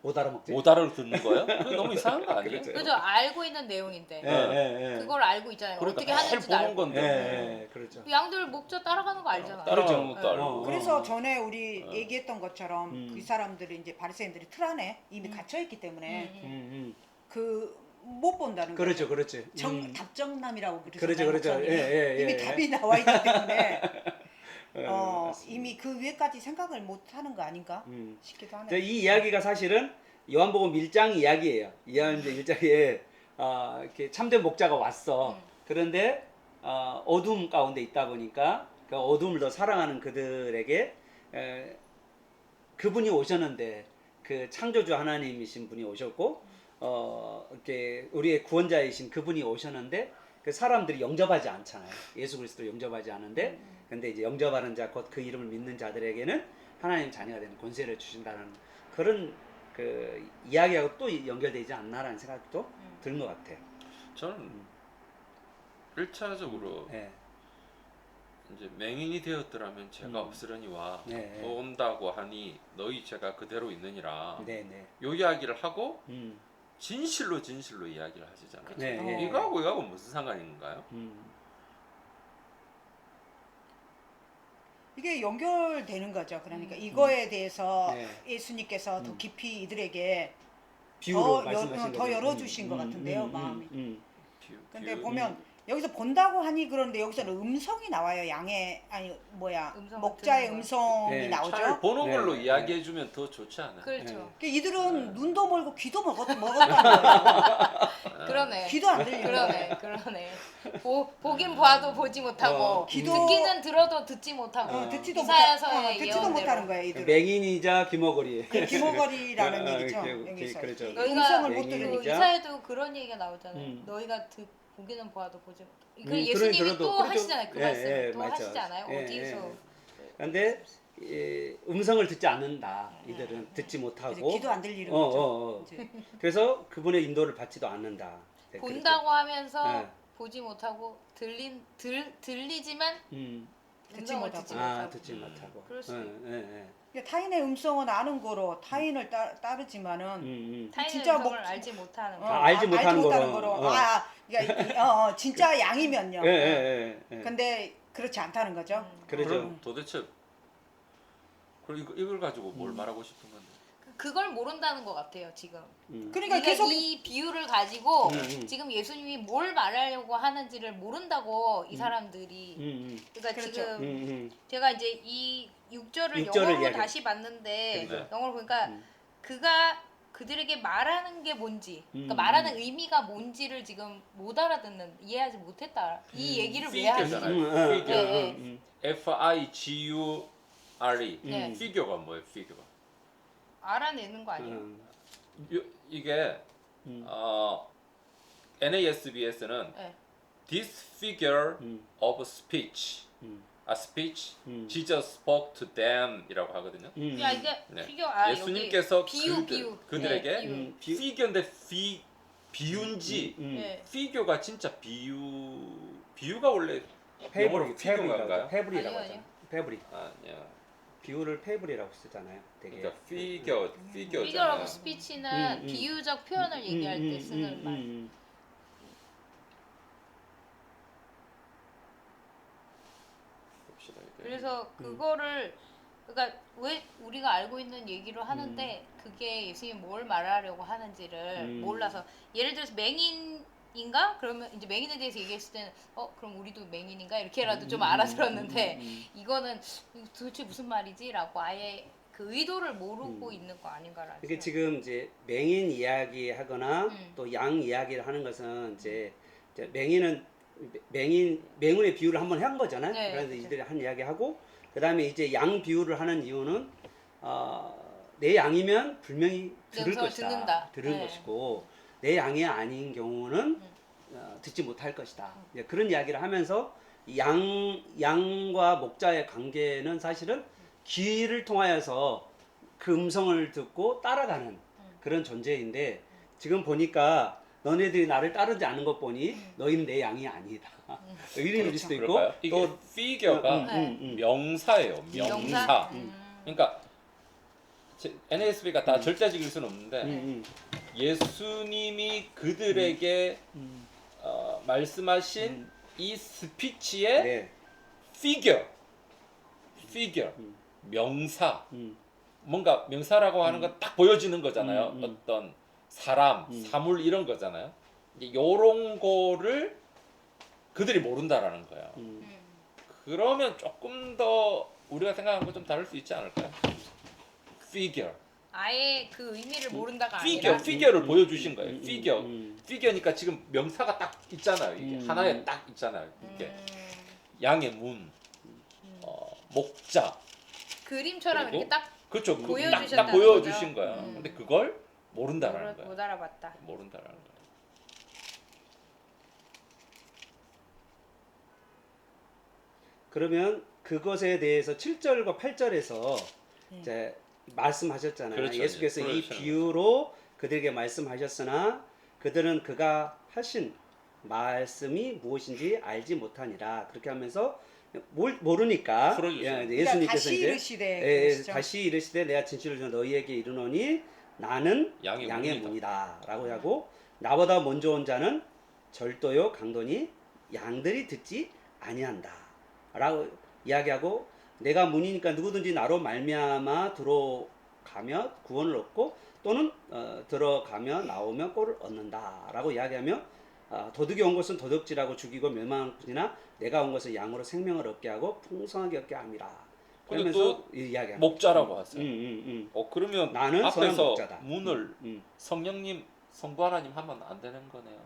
못 알아먹지? 못 알아듣는 거예요? 그게 너무 이상한 거 아니에요? 그렇죠. 그죠. 알고 있는 내용인데. 예. 그걸 알고 있잖아요. 그러니까 어떻게 매일 하는지도 보는 알고. 건데 그렇죠. 양들 목자 따라가는 거 알잖아. 따라가는 것도 네. 알고. 그래서 전에 우리 얘기했던 것처럼 그 사람들이 이제 바리새인들이 틀 안에 이미 갇혀 있기 때문에 그 못 본다는 거죠. 그렇지. 답정남이라고 그렇죠. 목사님. 이미 답이 나와 있기 때문에 이미 그 위에까지 생각을 못 하는 거 아닌가 싶기도 하네요. 이 이야기가 사실은 요한복음 1장 이야기예요. 요한 1장에 이렇게 참된 목자가 왔어. 그런데 어둠 가운데 있다 보니까 그 어둠을 더 사랑하는 그들에게 그분이 오셨는데 그 창조주 하나님이신 분이 오셨고 이렇게 우리의 구원자이신 그분이 오셨는데 그 사람들이 영접하지 않잖아요. 예수 그리스도를 영접하지 않는데 근데 이제 영접하는 자 곧 그 이름을 믿는 자들에게는 하나님 자녀가 되는 권세를 주신다는 그런 그 이야기하고 또 연결되지 않나라는 생각도 드는 것 같아요. 저는 1차적으로 이제 맹인이 되었더라면 죄가 없으려니와 또 온다고 하니 너희 죄가 그대로 있느니라. 요 이야기를 하고 진실로 이야기를 하시잖아요. 이거하고 무슨 상관인가요? 이게 연결되는 거죠. 그러니까 이거에 대해서 예수님께서 더 깊이 이들에게 더 열어주신 것 같은데요, 마음이. 근데 보면 여기서 본다고 하니 그런데 여기서는 음성이 나와요. 목자의 음성이 나오죠. 차라리 보는 걸로 이야기해주면 더 좋지 않아요? 그렇죠. 이들은 눈도 멀고 귀도 먹었다는 거예요. 그러네. 귀도 안 들리고. 그러네. 보긴 봐도 보지 못하고 듣기는 들어도 듣지 못하고 듣지도 못하는 거예요. 이들은. 맹인이자 귀머거리. 귀머거리라는 얘기죠. 여기서. 그렇죠. 음성을 못 맹인이자. 들으니까. 이사야도 그런 얘기가 나오잖아요. 너희가 보기는 보아도 보지 못하고. 그 예수님이 또 하시잖아요. 그 말씀을 또 하시잖아요. 어디에서. 근데 음성을 듣지 않는다. 이들은 듣지 못하고 귀도 안 들리는 거죠. 그래서 그분의 인도를 받지도 않는다. 본다고 하면서 보지 못하고 들리지만 듣지 음성을 못하고. 듣지 못하고. 듣지 못하고. 그럴 수 있고. 그러니까 타인의 음성은 아는 거로 타인을 따르지만은 타인의 진짜 음성을 목- 알지 못하는 거. 알지 못하는 거로. 거로. 그러니까 진짜 양이면요. 예. 근데 그렇지 않다는 거죠. 그러죠. 그럼 도대체 그럼 이걸 가지고 뭘 말하고 싶은 건데? 그걸 모른다는 것 같아요 지금. 그러니까 우리가 계속 이 비유를 가지고 지금 예수님이 뭘 말하려고 하는지를 모른다고 이 사람들이. 그러니까 그렇죠. 지금 제가 이제 이 6절을 육절을 영어로 이야기- 다시 봤는데 네. 영어로 보니까 그가 그들에게 말하는 게 뭔지, 그러니까 말하는 의미가 뭔지를 지금 못 알아듣는, 이해하지 못했다. 이 얘기를 왜 하지? 피규어잖아요. 피규어. 네. FIGURE. 네. 피규어가 뭐예요? 피규어가. 알아내는 거 아니에요? 이게 NASB에서는 네. this figure of speech, speech, Jesus spoke to them이라고 하거든요. 야 이게 네. 비교 예수님께서 여기 비유 그들에게 네, 비유. 피규어인데 비유인지 네. 피규어가 진짜 비유가 원래 영어로 피규어인가요? 페블이라고 아니요, 하잖아. 페블이. 아니야. 비유를 페블이라고 쓰잖아요. 되게. 그러니까 피겨 피규어잖아요. 오브 스피치는 비유적 표현을 얘기할 때 쓰는 말. 봅시다, 이게. 그래서 그거를 그러니까 왜 우리가 알고 있는 얘기로 하는데 그게 예수님이 뭘 말하려고 하는지를 몰라서 예를 들어서 맹인인가? 그러면 이제 맹인에 대해서 얘기했을 때는 그럼 우리도 맹인인가? 이렇게라도 좀 알아들었는데 이거는 도대체 무슨 말이지라고 아예 그 의도를 모르고 있는 거 아닌가라는 이게 생각이 지금 이제 맹인 이야기하거나 또 양 이야기를 하는 것은 이제 맹인은 맹인의 비유를 한번 한 거잖아요. 네, 그래서 그렇죠. 이들이 한 이야기하고 그다음에 이제 양 비유를 하는 이유는 내 양이면 분명히 들을 음성을 것이다. 듣는다. 들을 네. 것이고 내 양이 아닌 경우는 듣지 못할 것이다. 이제 그런 이야기를 하면서 양과 목자의 관계는 사실은 귀를 통하여서 그 음성을 듣고 따라가는 그런 존재인데 지금 보니까 너네들이 나를 따르지 않은 것 보니 너희는 내 양이 아니다. 이런 일 수도 있고 그럴까요? 이게 또 피규어가 명사예요. 명사. 그러니까 NASB가 다 절대적일 수는 없는데 예수님이 그들에게 말씀하신 이 스피치의 네. 피규어, 명사, 뭔가 명사라고 하는 건 딱 보여지는 거잖아요. 어떤 사람, 사물 이런 거잖아요. 이제 요런 거를 그들이 모른다라는 거예요. 그러면 조금 더 우리가 생각한 거 좀 다를 수 있지 않을까요? 피규어. 아예 그 의미를 모른다가 아니라 피규어를 보여주신 거예요. 피규어니까 지금 명사가 딱 있잖아요. 이게 하나에 딱 있잖아요. 이게 양의 문, 목자. 그림처럼 그리고 이렇게 딱 그렇죠. 보여주셨다는 딱 보여주신 거죠. 거야. 근데 그걸 모른다라는 거야. 못 알아봤다. 모른다라는 거야. 그러면 그것에 대해서 7절과 8절에서 이제 말씀하셨잖아요. 그렇죠. 예수께서 이 그렇죠. 비유로 그들에게 말씀하셨으나 그들은 그가 하신 말씀이 무엇인지 알지 못하니라. 그렇게 하면서 모르니까 풀어주세요. 예수님께서 다시 이제 이르시되 그러시죠. 다시 이르시되 내가 진실을 너희에게 이르노니 나는 양의 양의 문이다. 문이다라고 하고 나보다 먼저 온 자는 절도요 강도니 양들이 듣지 아니한다라고 이야기하고 내가 문이니까 누구든지 나로 말미암아 들어가며 구원을 얻고 또는 들어가며 나오며 꼴을 얻는다라고 이야기하며 도둑이 온 것은 도둑질하고 죽이고 멸망할 뿐이나 내가 온 것은 양으로 생명을 얻게 하고 풍성하게 얻게 함이라. 근데 그러면서 이야기합니다. 목자라고 하세요. 그러면 나는 선한 앞에서 목자다. 문을 성령님, 성부 하나님 하면 안 되는 거네요.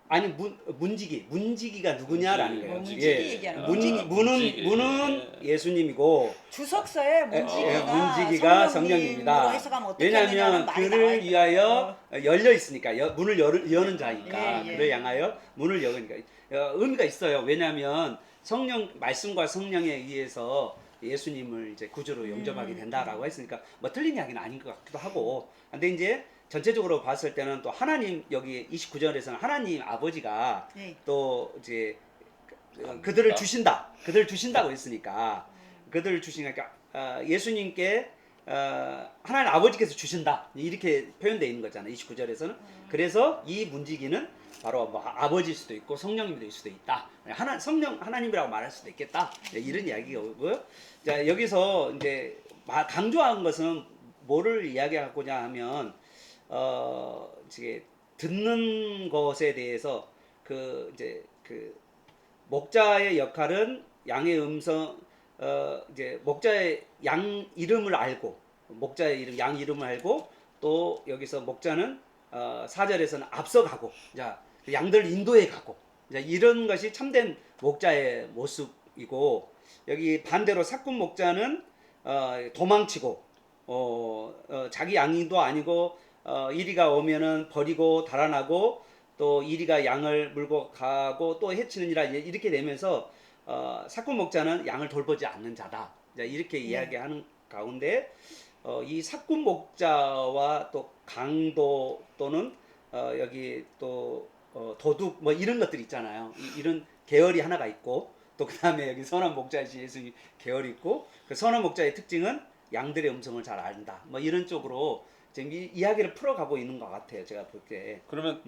아니 문지기가 누구냐라는 거예요. 문지기 얘기하는 문은 문지기. 예수님이고 주석서에 문지기가, 문지기가 성령님으로 성령님이다. 해석하면 어떻게 왜냐하면 하느냐는 말이 나와요. 그를 위하여 열려 있으니까 문을 여는 자니까 예. 그를 향하여 문을 여니까 의미가 있어요. 왜냐하면 성령 말씀과 성령에 의해서 예수님을 이제 구주로 영접하게 된다라고 했으니까 뭐 틀린 이야기는 아닌 것 같기도 하고. 근데 이제 전체적으로 봤을 때는 또 하나님 여기 29절에서는 하나님 아버지가 네. 또 이제 그들을 주신다. 그들을 주신다고 했으니까 그들을 주시니까 예수님께 하나님 아버지께서 주신다. 이렇게 표현되어 있는 거잖아요. 29절에서는. 그래서 이 문지기는 바로 뭐 아버지일 수도 있고 성령님이 될 수도 있다. 하나님이라고 말할 수도 있겠다. 이런 이야기가 오고요. 자, 여기서 이제 강조한 것은 뭐를 이야기하고자 하면 이제 듣는 것에 대해서 이제 목자의 역할은 양의 음성 이제 목자의 양 이름을 알고 목자의 이름 양 이름을 알고 또 여기서 목자는 4절에서는 앞서가고 자 양들 인도해 가고 자, 이런 것이 참된 목자의 모습이고 여기 반대로 사꾼 목자는 도망치고 자기 양이도 아니고 이리가 오면은 버리고 달아나고 또 이리가 양을 물고 가고 또 해치느니라 이렇게 되면서 사꾼 목자는 양을 돌보지 않는 자다. 이렇게 이야기하는 가운데 이 사꾼 목자와 또 강도 또는 여기 또 도둑 뭐 이런 것들 있잖아요. 이런 계열이 하나가 있고 또 그다음에 여기 선한 목자이신 예수 계열이 있고 그 선한 목자의 특징은 양들의 음성을 잘 안다. 뭐 이런 쪽으로 지금 이야기를 풀어가고 있는 것 같아요. 제가 볼 때. 그러면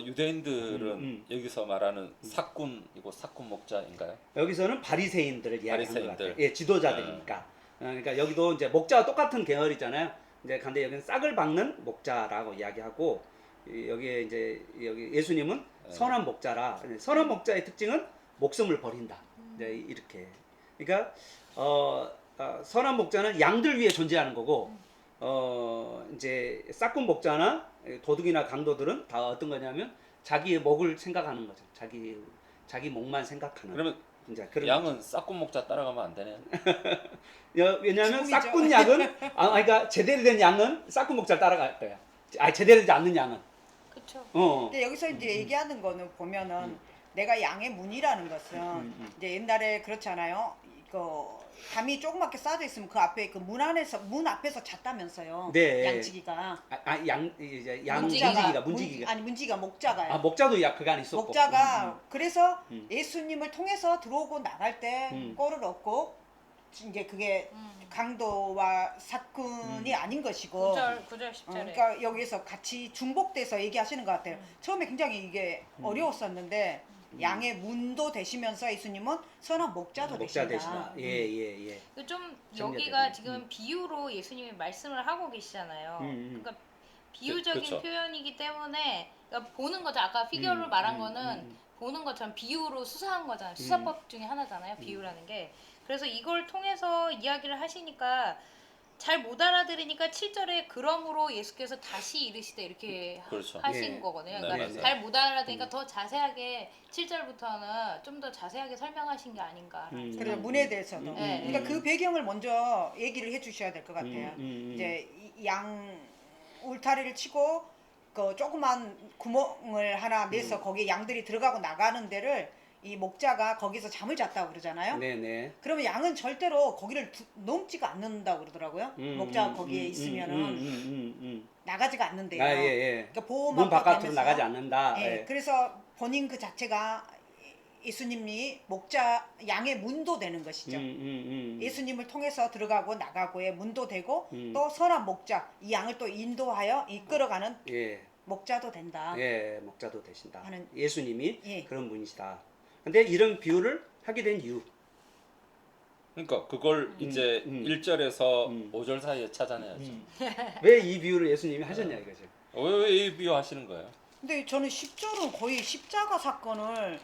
유대인들은 여기서 말하는 사꾼이고 사꾼 목자인가요? 여기서는 바리새인들을 이야기하는 것 바리새인들. 같아요. 예, 지도자들이니까. 그러니까 여기도 이제 목자와 똑같은 계열이잖아요. 이제 근데 여기는 싹을 박는 목자라고 이야기하고 여기에 이제 여기 예수님은 선한 목자라. 선한 목자의 특징은 목숨을 버린다. 이제 이렇게. 그러니까 선한 목자는 양들 위해 존재하는 거고. 이제 싹꾼 목자나 도둑이나 강도들은 다 어떤 거냐면 자기의 목을 생각하는 거죠. 자기 목만 생각하는. 그러면 이제 그런 양은 싹꾼 목자 따라가면 안 되네요. 왜냐하면 죽음이죠. 싹꾼 양은 그러니까 제대로 된 양은 싹꾼 목자를 따라갈 거야. 제대로 되지 않는 양은. 그쵸. 근데 여기서 이제 얘기하는 거는 보면은 내가 양의 문이라는 것은 이제 옛날에 그렇잖아요. 담이 조그맣게 쌓여 있으면 그 앞에 그 문 앞에서 잤다면서요. 네. 양치기가. 문지기가. 문지기가 목자가요. 목자도 그 안에 있었고. 목자가 그래서 예수님을 통해서 들어오고 나갈 때 꼴을 얻고 이제 그게 강도와 사꾼이 아닌 것이고 9절 10절에. 그러니까 여기서 같이 중복돼서 얘기하시는 것 같아요. 처음에 굉장히 이게 어려웠었는데 양의 문도 되시면서 예수님은 선한 목자도 목자 되신다. 되시나. 예. 좀 정리가 여기가 되네. 지금 비유로 예수님이 말씀을 하고 계시잖아요. 그러니까 비유적인 그렇죠. 표현이기 때문에 그러니까 보는 거죠. 아까 피규어로 말한 거는 보는 것처럼 비유로 수사한 거잖아요. 수사법 중에 하나잖아요. 비유라는 게. 그래서 이걸 통해서 이야기를 하시니까 잘 못 알아들으니까 7절에 그러므로 예수께서 다시 이르시되 이렇게 그렇죠. 하신 예. 거거든요. 네, 그러니까 맞아요. 잘 못 알아들으니까 더 자세하게 7절부터는 좀 더 자세하게 설명하신 게 아닌가라는 그래서 문에 대해서도. 네. 그러니까 그 배경을 먼저 얘기를 해주셔야 될 것 같아요. 음. 이제 양 울타리를 치고 그 조그만 구멍을 하나 내서 거기에 양들이 들어가고 나가는 데를 이 목자가 거기서 잠을 잤다고 그러잖아요. 네네. 그러면 양은 절대로 거기를 넘지가 않는다고 그러더라고요. 목자가 거기에 있으면은 나가지가 않는데요. 예. 그러니까 보호막 문 바깥으로 가면서. 나가지 않는다. 예. 예. 그래서 본인 그 자체가 예수님이 목자 양의 문도 되는 것이죠. 예수님을 통해서 들어가고 나가고의 문도 되고 또 선한 목자 이 양을 또 인도하여 이끌어가는 예. 목자도 된다. 예, 목자도 되신다. 하는- 예수님이 예. 그런 분이시다. 근데 이런 비유를 하게 된 이유. 그러니까 그걸 이제 1절에서 5절 사이에 찾아내야죠. 왜 이 비유를 예수님이 하셨냐 이거죠. 왜 이 비유 하시는 거예요? 근데 저는 10절은 거의 십자가 사건을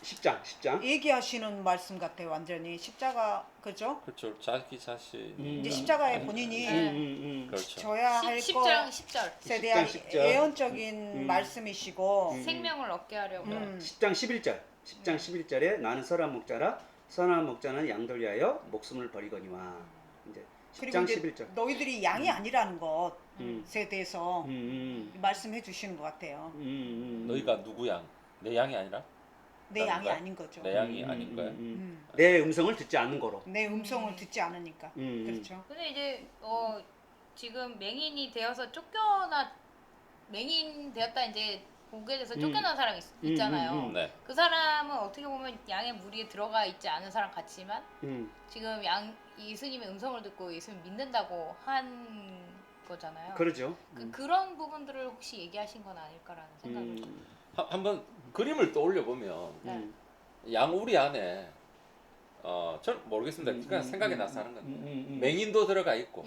10장. 얘기하시는 말씀 같아요. 완전히 십자가 그죠? 그렇죠. 자기 자신. 이제 십자가에 본인이 그렇죠. 져야 할 10장 것에 10절 대한 10절. 예언적인 말씀이시고 생명을 얻게 하려고요. 10장 11절. 10장 11절에 나는 선한 목자라 선한 목자는 양들 위하여 목숨을 버리거니와. 이제 그리고 10장 이제 11절. 너희들이 양이 아니라는 것에 대해서 말씀해 주시는 것 같아요. 너희가 누구 양? 내 양이 아니라? 내 양이 거야? 아닌 거죠. 내 양이 아닌 거야. 내 음성을 듣지 않는 거로. 내 음성을 듣지 않으니까. 그렇죠. 근데 이제 지금 맹인이 되어서 쫓겨났 맹인 되었다 이제 고객에서 쫓겨난 사람이 있잖아요. 네. 그 사람은 어떻게 보면 양의 무리에 들어가 있지 않은 사람 같지만 지금 예수님의 음성을 듣고 예수님 믿는다고 한 거잖아요. 그러죠. 그런 부분들을 혹시 얘기하신 건 아닐까라는 생각을 좀. 한번 그림을 떠올려 보면 네. 양우리 안에 전 모르겠습니다. 그냥 생각이 나서 하는 건데 맹인도 들어가 있고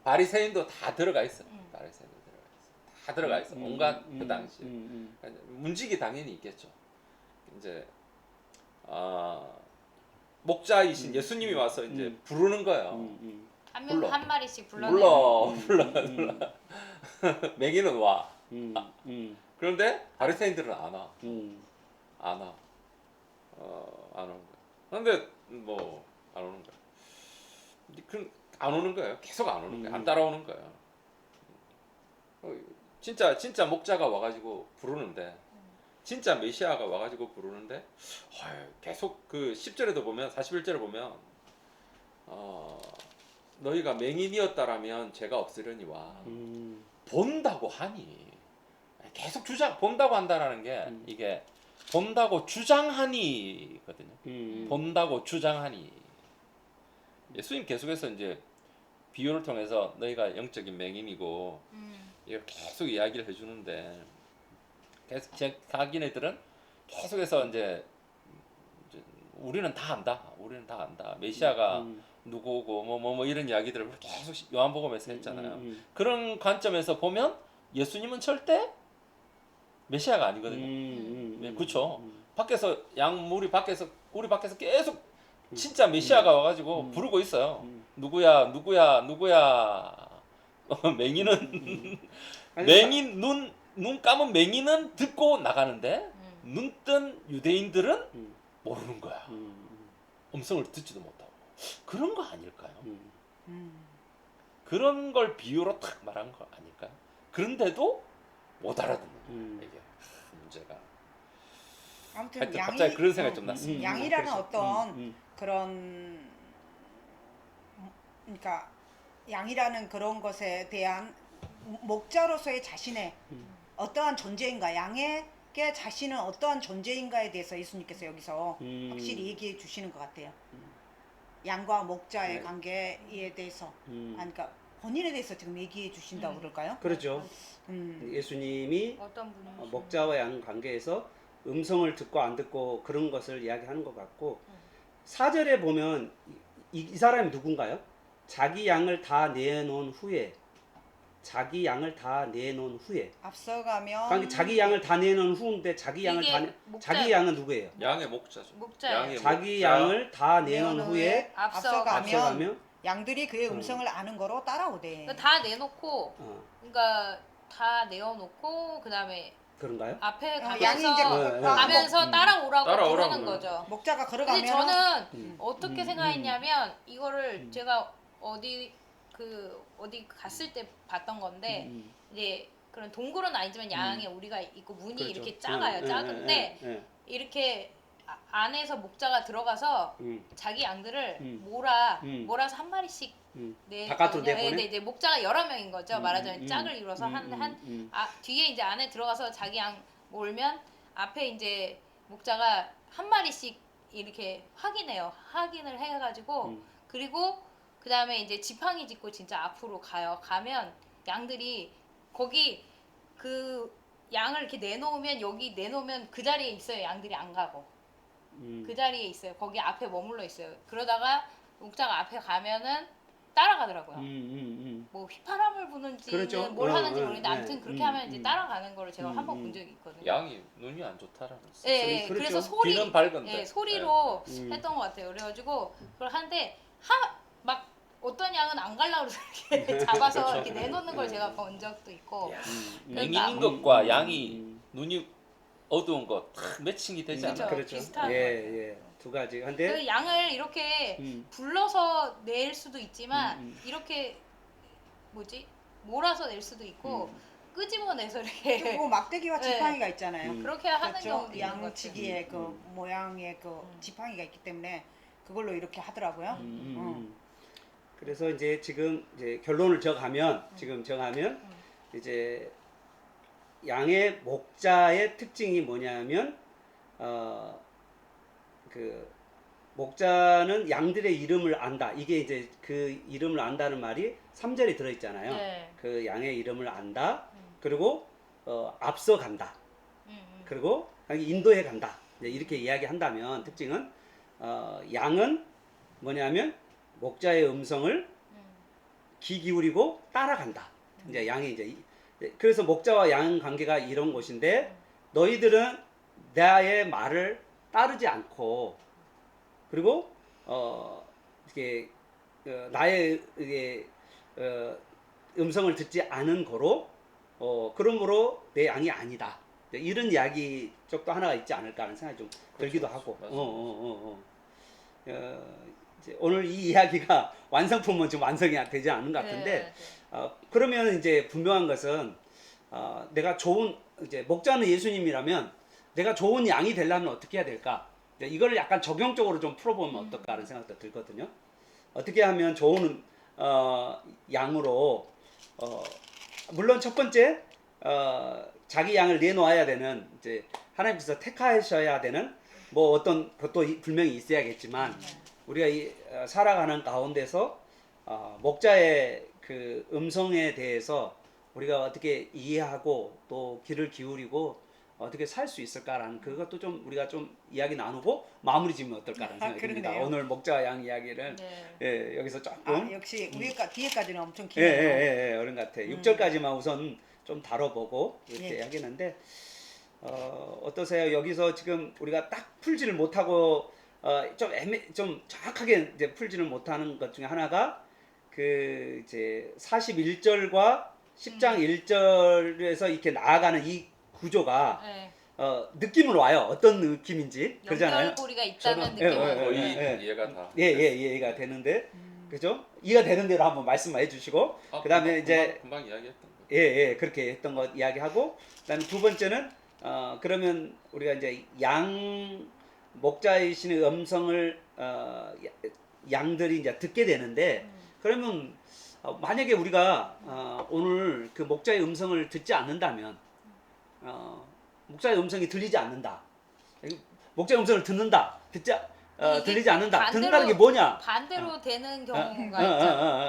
바리새인도 다 들어가 있어. 바리새인도 들어가 있어. 다 들어가 있어. 온갖 그 당시 문직이 당연히 있겠죠. 이제 목자이신 예수님이 와서 이제 부르는 거예요. 한 불러. 명 한 마리씩 불러내요. 불러. 맹인은 와. 그런데 바리새인들은 안 와. 안 와. 안 오는 거야. 그런데 뭐 안 오는 거야. 안 오는 거예요. 계속 안 오는 거야. 안 따라오는 거예요. 진짜 목자가 와가지고 부르는데, 진짜 메시아가 와가지고 부르는데, 계속 그 10절에도 보면 41절에 보면 너희가 맹인이었다라면 죄가 없으려니와 본다고 하니 계속 본다고 한다라는 게 이게 본다고 주장하니거든요. 본다고 주장하니. 예수님 계속해서 이제 비유를 통해서 너희가 영적인 맹인이고 이걸 계속 이야기를 해주는데 계속 자기네들은 계속해서 이제 우리는 다 안다. 우리는 다 안다. 메시아가 누구고 뭐 이런 이야기들을 계속 요한복음에서 했잖아요. 그런 관점에서 보면 예수님은 절대 메시아가 아니거든요. 그렇죠. 밖에서 우리 밖에서 계속 진짜 메시아가 와가지고 부르고 있어요. 누구야. 맹인 눈 감은 맹인은 듣고 나가는데 눈 뜬 유대인들은 모르는 거야. 음성을 듣지도 못하고. 그런 거 아닐까요? 그런 걸 비유로 딱 말한 거 아닐까요? 그런데도 못 알아듣는 이게 문제가. 아무튼 하여튼 갑자기 그런 생각이 좀 났습니다. 양이라는 그래서, 어떤 그런 그러니까 양이라는 그런 것에 대한 목자로서의 자신의 어떠한 존재인가, 양에게 자신은 어떠한 존재인가에 대해서 예수님께서 여기서 확실히 얘기해 주시는 것 같아요. 양과 목자의 네. 관계에 대해서, 그러니까 본인에 대해서 지금 얘기해 주신다고 그럴까요? 그렇죠. 예수님이 어떤 분이 목자와 양 관계에서 음성을 듣고 안 듣고 그런 것을 이야기하는 것 같고 4절에 보면 이 사람이 누군가요? 자기 양을 다 내놓은 후에 앞서가면 그러니까 자기 양을 다 내놓은 후인데 자기 양은 누구예요? 양의 목자죠. 목자예요. 양의 자기 목자. 양을 다 내놓은 후에 앞서가면 양들이 그의 음성을 아는 거로 따라오대. 그러니까 다 내놓고 그러니까 다 내어놓고 그다음에 그런가요? 앞에 양이 가면서 이제 가면서 따라오라고 부르는 거죠. 목자가 근데 걸어가면 저는 어떻게 생각했냐면 이거를 제가 어디 갔을 때 봤던 건데 이제 그런 동굴은 아니지만 양에 우리가 있고 문이 그렇죠. 이렇게 작아요. 작은데 이렇게 안에서 목자가 들어가서 자기 양들을 몰아서 한 마리씩 바깥으로 내보내? 네, 이제 목자가 여러 명인 거죠. 말하자면 짝을 이뤄서 뒤에 이제 안에 들어가서 자기 양 몰면 앞에 이제 목자가 한 마리씩 이렇게 확인을 해가지고 그리고 그 다음에 이제 지팡이 짚고 진짜 앞으로 가요. 가면 양들이 거기 그 양을 이렇게 내놓으면 그 자리에 있어요. 양들이 안 가고 그 자리에 있어요. 거기 앞에 머물러 있어요. 그러다가 목자가 앞에 가면은 따라가더라고요. 뭐 휘파람을 부는지 그렇죠. 뭘 하는지 모르겠는데 네. 아무튼 그렇게 하면 이제 따라가는 거를 제가 한 번 본 적이 있거든요. 양이 눈이 안 좋다라는. 네, 그렇죠. 그래서 귀는 밝은데. 소리로 했던 것 같아요. 그래가지고 그걸 하는데 막 어떤 양은 안 갈라 그래서 이렇게 잡아서 이렇게 내놓는 걸 제가 본 적도 있고. 맹인인 것과 양이 눈이 어두운 거 다 매칭이 되지 그렇죠. 않아요? 그렇죠. 비슷한 예. 두 가지. 근데 그 양을 이렇게 불러서 낼 수도 있지만 이렇게 몰아서 낼 수도 있고 끄집어내서 이렇게 그리고 막대기와 네. 지팡이가 있잖아요. 그렇게 하는 그렇죠? 경우도 있는 것 같아요. 양치기의 그 모양의 그 지팡이가 있기 때문에 그걸로 이렇게 하더라고요. 그래서 이제 지금 이제 결론을 정하면 이제 양의 목자의 특징이 뭐냐면 그 목자는 양들의 이름을 안다. 이게 이제 그 이름을 안다는 말이 3절에 들어 있잖아요. 네. 그 양의 이름을 안다. 그리고 앞서 간다. 그리고 인도해 간다. 이렇게 이야기한다면 특징은 양은 뭐냐면 목자의 음성을 귀 기울이고 따라간다. 이제 양이 이제 그래서 목자와 양 관계가 이런 것인데 너희들은 나의 말을 따르지 않고 그리고 이게 나의 이게 음성을 듣지 않은 거로 그러므로 내 양이 아니다. 이런 이야기 쪽도 하나가 있지 않을까 하는 생각이 좀 들기도 하고. 이제 오늘 이 이야기가 완성품은 좀 완성이 되지 않은 것 같은데 그러면 이제 분명한 것은 내가 좋은 이제 목자는 예수님이라면 내가 좋은 양이 되려면 어떻게 해야 될까? 이걸 약간 적용적으로 좀 풀어보면 어떨까 하는 생각도 들거든요. 어떻게 하면 좋은 양으로 물론 첫 번째 자기 양을 내놓아야 되는 이제 하나님께서 택하셔야 되는 뭐 어떤 것도 분명히 있어야겠지만 우리가 살아가는 가운데서 목자의 그 음성에 대해서 우리가 어떻게 이해하고 또 귀를 기울이고 어떻게 살 수 있을까라는 그것도 좀 우리가 좀 이야기 나누고 마무리 지으면 어떨까라는 생각이 듭니다. 오늘 목자와 양 이야기를 여기서 조금 역시 뒤에까지는 엄청 기네요. 어른 같아. 6절까지만 우선 좀 다뤄보고 이렇게 하겠는데 어떠세요? 여기서 지금 우리가 딱 풀지를 못하고 좀 정확하게 이제 풀지를 못하는 것 중에 하나가 그 이제 41절과 10장 1절에서 이렇게 나아가는 이 구조가 느낌은 와요. 어떤 느낌인지 그러잖아요. 연결고리가 있다는 느낌은 거의 이해가 다 이해가 되는데 그죠? 이해가 되는 대로 한번 말씀해 주시고 그다음에 이제 금방 이야기했던 거. 그렇게 했던 거 이야기하고 그다음에 두 번째는 그러면 우리가 이제 양 목자이신 음성을 양들이 이제 듣게 되는데 그러면 만약에 우리가 오늘 그 목자의 음성을 듣지 않는다면 목자의 음성이 들리지 않는다. 목자의 음성을 들리지 않는다. 듣는다는 게 뭐냐? 반대로 되는 경우가 있죠.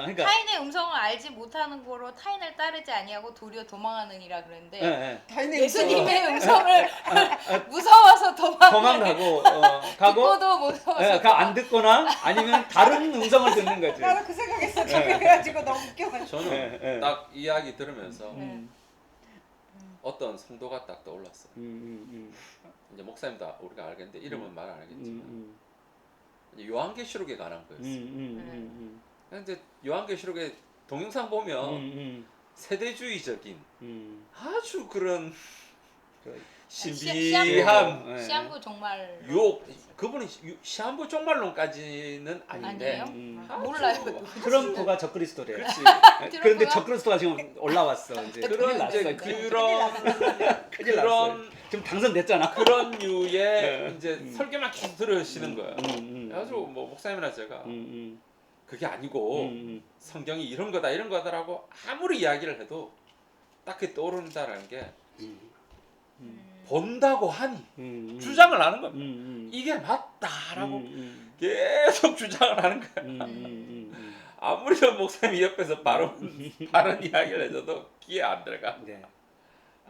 그러니까 타인의 음성을 알지 못하는 거로 타인을 따르지 아니하고 도리어 도망하느니라 그랬는데 예수님의 음성을 무서워서 도망가고 가고 듣고도 무서워서 안 듣거나 아니면 다른 음성을 듣는 거지. 나도 그 생각했어. 그래가지고 너무 웃겨가지고. 저는 딱 이야기 들으면서 어떤 성도가 딱 떠올랐어요. 이제 목사님도 우리가 알겠는데 이름은 말 안 하겠지만 이제 요한계시록에 관한 거였어요. 근데 요한계시록의 동영상 보면 세대주의적인 아주 그런 신비한 시한부 정말 그분이 시한부 종말론까지는 아닌데 몰라요. 트럼프가 적그리스도래요. 그렇지. 그런데 적그리스도가 지금 올라왔어. 이제 그런 이제 그런 지금 당선됐잖아. 그런 류의 이제 설교만 계속 들으시는 거예요. 그래가지고 뭐 목사님이나 제가 그게 아니고 성경이 이런 거다라고 아무리 이야기를 해도 딱히 떠오른다라는 게 본다고 하니 주장을 하는 겁니다. 이게 맞다라고 계속 주장을 하는 거예요. 아무리 저 목사님이 옆에서 바른 이야기를 해줘도 귀에 안 들어가.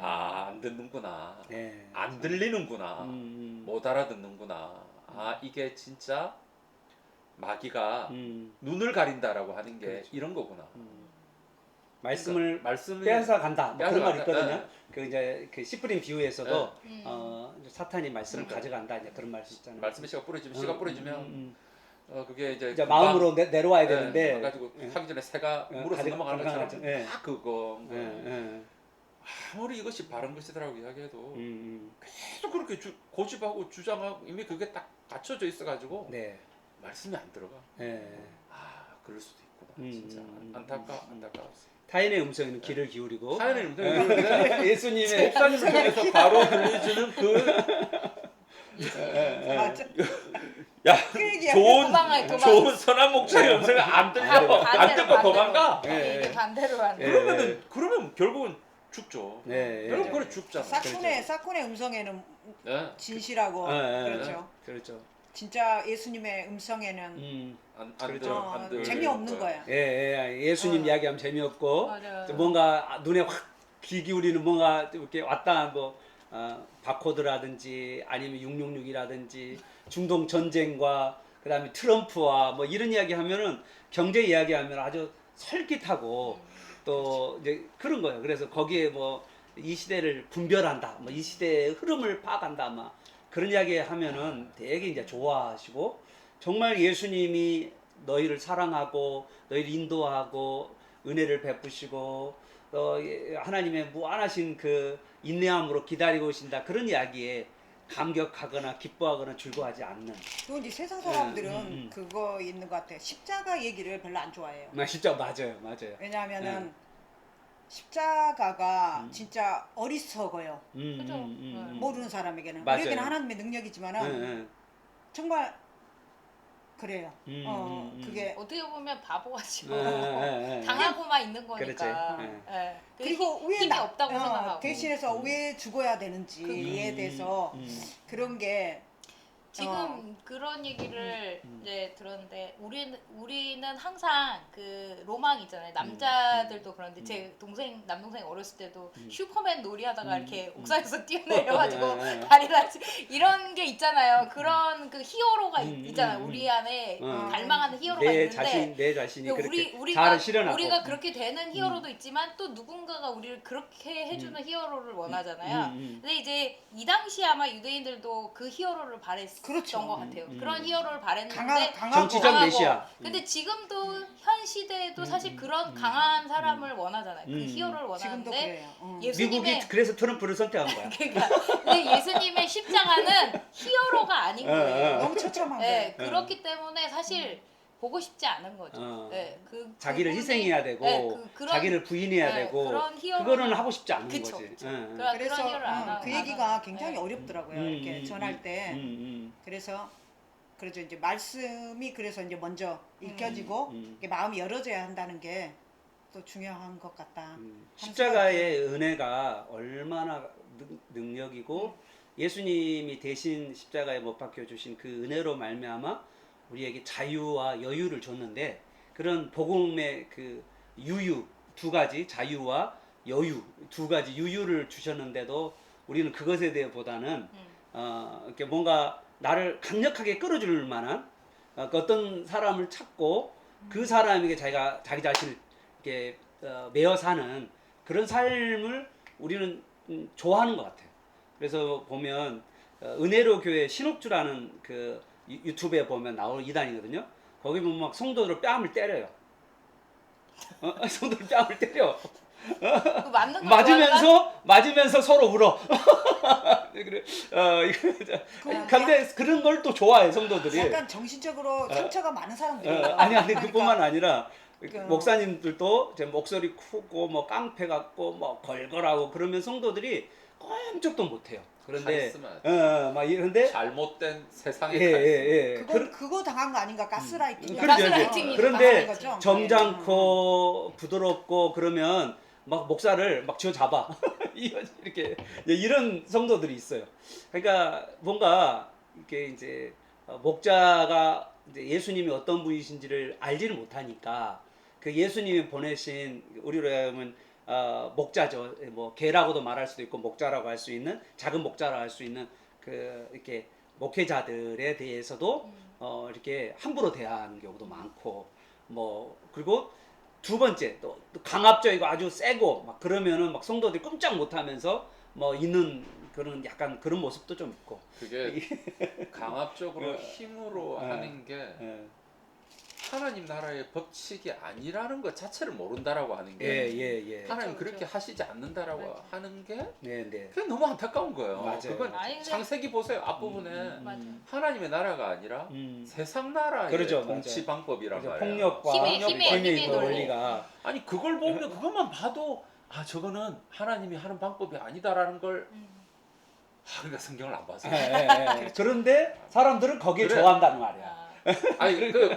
안 듣는구나. 안 들리는구나. 못 알아듣는구나. 이게 진짜 마귀가 눈을 가린다라고 하는 게 그렇죠. 이런 거구나. 말씀을 빼앗아 간다. 뭐 그런 말 있거든요. 그 이제 그 씨 뿌린 비유에서도 사탄이 말씀을 가져간다. 이제 그런 말씀 있잖아요. 말씀의 씨가 뿌려지면 그게 이제 마음으로 내려와야 되는데 가지고 하기 전에 새가 물어서 넘어가는 것처럼 다 그거. 아무리 이것이 바른 것이더라고 이야기해도 계속 그렇게 고집하고 주장하고 이미 그게 딱 갖춰져 있어가지고 말씀이 안 들어가. 그럴 수도 있구나. 진짜 안타까웠어. 타인의 음성에는 귀를 기울이고 타인의 음성에 예수님의 목사님을 통해서 바로 들려주는 맞아. 야 도망. 좋은 선한 목사의 음성을 안 들려 안 듣고 도망가. 이게 반대로 하는. 그러면 결국은 죽죠. 네, 여러분 예. 그래 죽잖아. 사건의 음성에는 네. 진실하고 그렇죠. 그렇죠. 진짜 예수님의 음성에는 안 그렇죠. 재미없는 거야. 예수님 이야기하면 재미없고 맞아요. 뭔가 눈에 확 귀 기울이는 뭔가 이렇게 왔다 뭐 바코드라든지 아니면 666이라든지 중동 전쟁과 그다음에 트럼프와 뭐 이런 이야기 하면은 경제 이야기 하면 아주 설깃하고 또 이제 그런 거예요. 그래서 거기에 뭐 이 시대를 분별한다, 뭐 이 시대의 흐름을 파악한다, 막 그런 이야기 하면은 되게 이제 좋아하시고 정말 예수님이 너희를 사랑하고 너희를 인도하고 은혜를 베푸시고 하나님의 무한하신 그 인내함으로 기다리고 계신다 그런 이야기에 감격하거나 기뻐하거나 즐거워하지 않는. 또 이제 세상 사람들은 그거 있는 것 같아. 십자가 얘기를 별로 안 좋아해요. 진짜 맞아요. 왜냐하면은 십자가가 진짜 어리석어요. 그죠? 모르는 사람에게는. 맞아요. 우리에게는 하나님의 능력이지만은 정말 그래요. 그게 어떻게 보면 바보같이 예. 당하고만 있는 거니까. 그렇지. 예. 그리고 왜 힘이 없다고 생각하고. 대신해서 왜 죽어야 되는지에 대해서 그런 게 지금 그런 얘기를 이제 들었는데 우리는 항상 그 로망 있잖아요. 남자들도 그런데 제 남동생 어렸을 때도 슈퍼맨 놀이하다가 이렇게 옥상에서 뛰어내려가지고 다리 다치 이런 게 있잖아요. 그런 그 히어로가 있잖아요. 우리 안에 갈망하는 히어로가 있는데 내 자신이 그렇게 우리가 자아를 실현하고 우리가 그렇게 되는 히어로도 있지만 또 누군가가 우리를 그렇게 해주는 히어로를 원하잖아요. 근데 이제 이 당시 아마 유대인들도 그 히어로를 바랬던 그렇죠. 것 같아요. 그런 히어로를 바랬는데 강하고 정치적 메시아. 근데 지금도 현 시대에도 사실 그런 강한 사람을 원하잖아요. 그 히어로를 지금도 원하는데 그래요. 예수님의 미국이 그래서 트럼프를 선택한 거야. 그러니까 근데 예수님의 십자가는 히어로가 아닌 거예요. 너무 처참한 네, 거예요. 그렇기 때문에 사실 보고 싶지 않은 거죠. 네, 자기를 그분이- 희생해야 되고 네, 그런- 자기를 부인해야 네, 되고 그런 히어로는- 그거는 하고 싶지 않은 그쵸, 거지. 그쵸. 응. 그래서 그런 히어로를 안 하고 그 얘기가 굉장히 어렵더라고요. 이렇게 전할 때. 그래서 이제 말씀이 그래서 이제 먼저 읽혀지고 이게 마음이 열어져야 한다는 게 또 중요한 것 같다. 하는 십자가의 은혜가 얼마나 능력이고 예수님이 대신 십자가에 못 박혀 주신 그 은혜로 말미암아 우리에게 자유와 여유를 줬는데 그런 복음의 그 유유 두 가지 자유와 여유 두 가지 유유를 주셨는데도 우리는 그것에 대해보다는 이렇게 뭔가 나를 강력하게 끌어줄 만한 어떤 사람을 찾고 그 사람에게 자기 자신을 이렇게 매어 사는 그런 삶을 우리는 좋아하는 것 같아요. 그래서 보면 은혜로 교회 신옥주라는 그 유튜브에 보면 나오는 이단이거든요. 거기 보면 막 성도들 뺨을 때려요. 성도들 뺨을 때려. 맞는 거 맞으면서 서로 울어. 그래, 근데 그런 걸 또 좋아해 성도들이. 약간 정신적으로 상처가 많은 사람들이에요. 아니야, 근데 그뿐만 그러니까 아니라 목사님들도 제 목소리 크고 뭐 깡패 같고 뭐 걸걸하고 그러면 성도들이 꼼짝도 못해요. 그런데 막 이런데 잘못된 세상의 그거 당한 거 아닌가? 가스라이팅. 가스라이팅이 그런데 거죠? 점잖고 부드럽고 그러면 막 목사를 막 쥐어 잡아. 이렇게 이런 성도들이 있어요. 그러니까 뭔가 이렇게 이제 목자가 이제 예수님이 어떤 분이신지를 알지를 못하니까 그 예수님이 보내신 우리로 하면 목자죠. 뭐 개라고도 말할 수도 있고 목자라고 할 수 있는 작은 목자라고 할 수 있는 그 이렇게 목회자들에 대해서도 이렇게 함부로 대하는 경우도 많고 뭐 그리고 두 번째 또 강압적이고 아주 세고 막 그러면은 막 성도들이 꼼짝 못하면서 뭐 있는 그런 약간 그런 모습도 좀 있고 그게 강압적으로 힘으로 하는 게 하나님 나라의 법칙이 아니라는 것 자체를 모른다라고 하는 게 하나님 그렇게 하시지 않는다라고 하는 게 그게 너무 안타까운 거예요. 맞아요. 그건 창세기 보세요. 앞부분에 하나님의 나라가 아니라 세상 나라의 그렇죠, 통치 방법이란 말이에요. 폭력과 힘의 논리가 아니 그걸 보면 그것만 봐도 아 저거는 하나님이 하는 방법이 아니다라는 걸 그러니까 성경을 안 봐서 그런데 사람들은 거기에 그래. 좋아한다는 말이야. 아니 그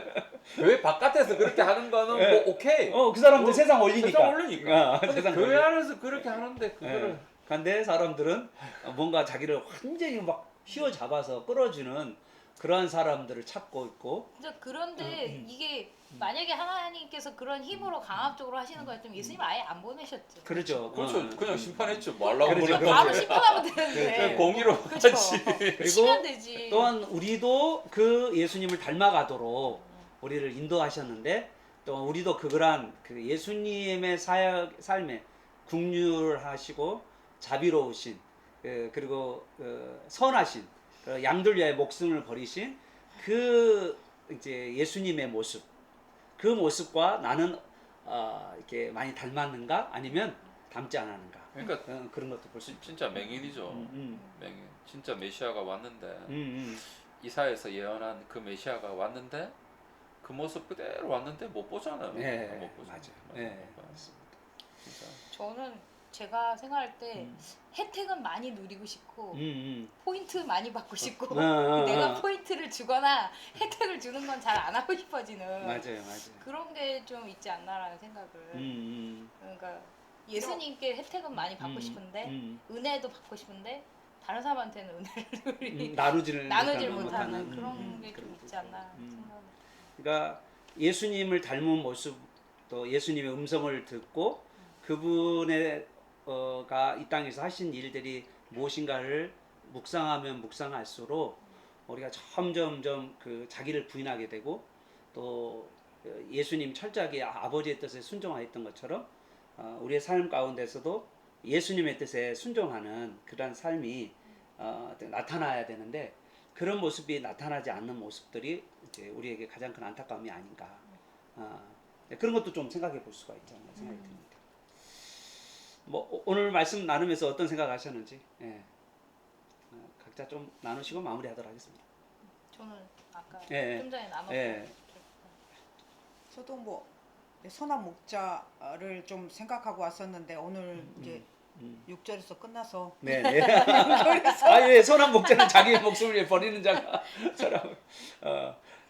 교회 바깥에서 그렇게 하는 거는 네. 뭐 오케이. 그 사람들 뭐, 세상 올리니까. 세상 올리니까. 근데 세상 교회 올리- 안에서 그렇게 하는데 그거를 근데 사람들은 뭔가 자기를 완전히 막 휘어잡아서 끌어주는 그러한 사람들을 찾고 있고. 그런데 이게 만약에 하나님께서 그런 힘으로 강압적으로 하시는 거였으면 예수님 아예 안 보내셨죠. 그렇죠. 그렇죠. 그냥 심판했죠. 뭐 하려고 그렇죠. 그러는 바로 건데. 심판하면 그냥 되는데. 공의로 그렇죠. 하지. 치면 되지. 또한 우리도 그 예수님을 닮아가도록 우리를 인도하셨는데 또 우리도 그러한 그 예수님의 삶에 국률하시고 자비로우신 그리고 선하신 양들 위하여 목숨을 버리신 그 이제 예수님의 모습, 그 모습과 나는 이렇게 많이 닮았는가 아니면 닮지 않았는가. 그러니까 그런 것도 볼 수 있죠. 진짜 맹인이죠. 맹인. 진짜 메시아가 왔는데 이사야에서 예언한 그 메시아가 왔는데 그 모습 그대로 왔는데 못 보잖아요. 네, 못 보죠. 맞아요. 네, 맞습니다. 진짜. 저는 제가 생각할 때 혜택은 많이 누리고 싶고 포인트 많이 받고 싶고 내가 포인트를 주거나 혜택을 주는 건 잘 안 하고 싶어지는 맞아요. 그런 게 좀 있지 않나라는 생각을 그러니까 예수님께 혜택은 많이 받고 싶은데 은혜도 받고 싶은데 다른 사람한테는 은혜를 나누질 못하는 그런 게 좀 있지 않나 생각을. 그러니까 예수님을 닮은 모습 또 예수님의 음성을 듣고 그분의 가 이 땅에서 하신 일들이 무엇인가를 묵상하면 묵상할수록 우리가 점점점 그 자기를 부인하게 되고 또 예수님 철저하게 아버지의 뜻에 순종하였던 것처럼 우리의 삶 가운데서도 예수님의 뜻에 순종하는 그러한 삶이 나타나야 되는데 그런 모습이 나타나지 않는 모습들이 이제 우리에게 가장 큰 안타까움이 아닌가. 그런 것도 좀 생각해 볼 수가 있지 않나 생각이 듭니다. 뭐 오늘 말씀 나누면서 어떤 생각하셨는지 각자 좀 나누시고 마무리하도록 하겠습니다. 저는 아까 예, 좀 전에 나눴고 예. 저도 뭐 선한 목자를 좀 생각하고 왔었는데 오늘 이제 6절에서 끝나서 네. 예, 선한 목자는 자기의 목숨을 위해 버리는 자가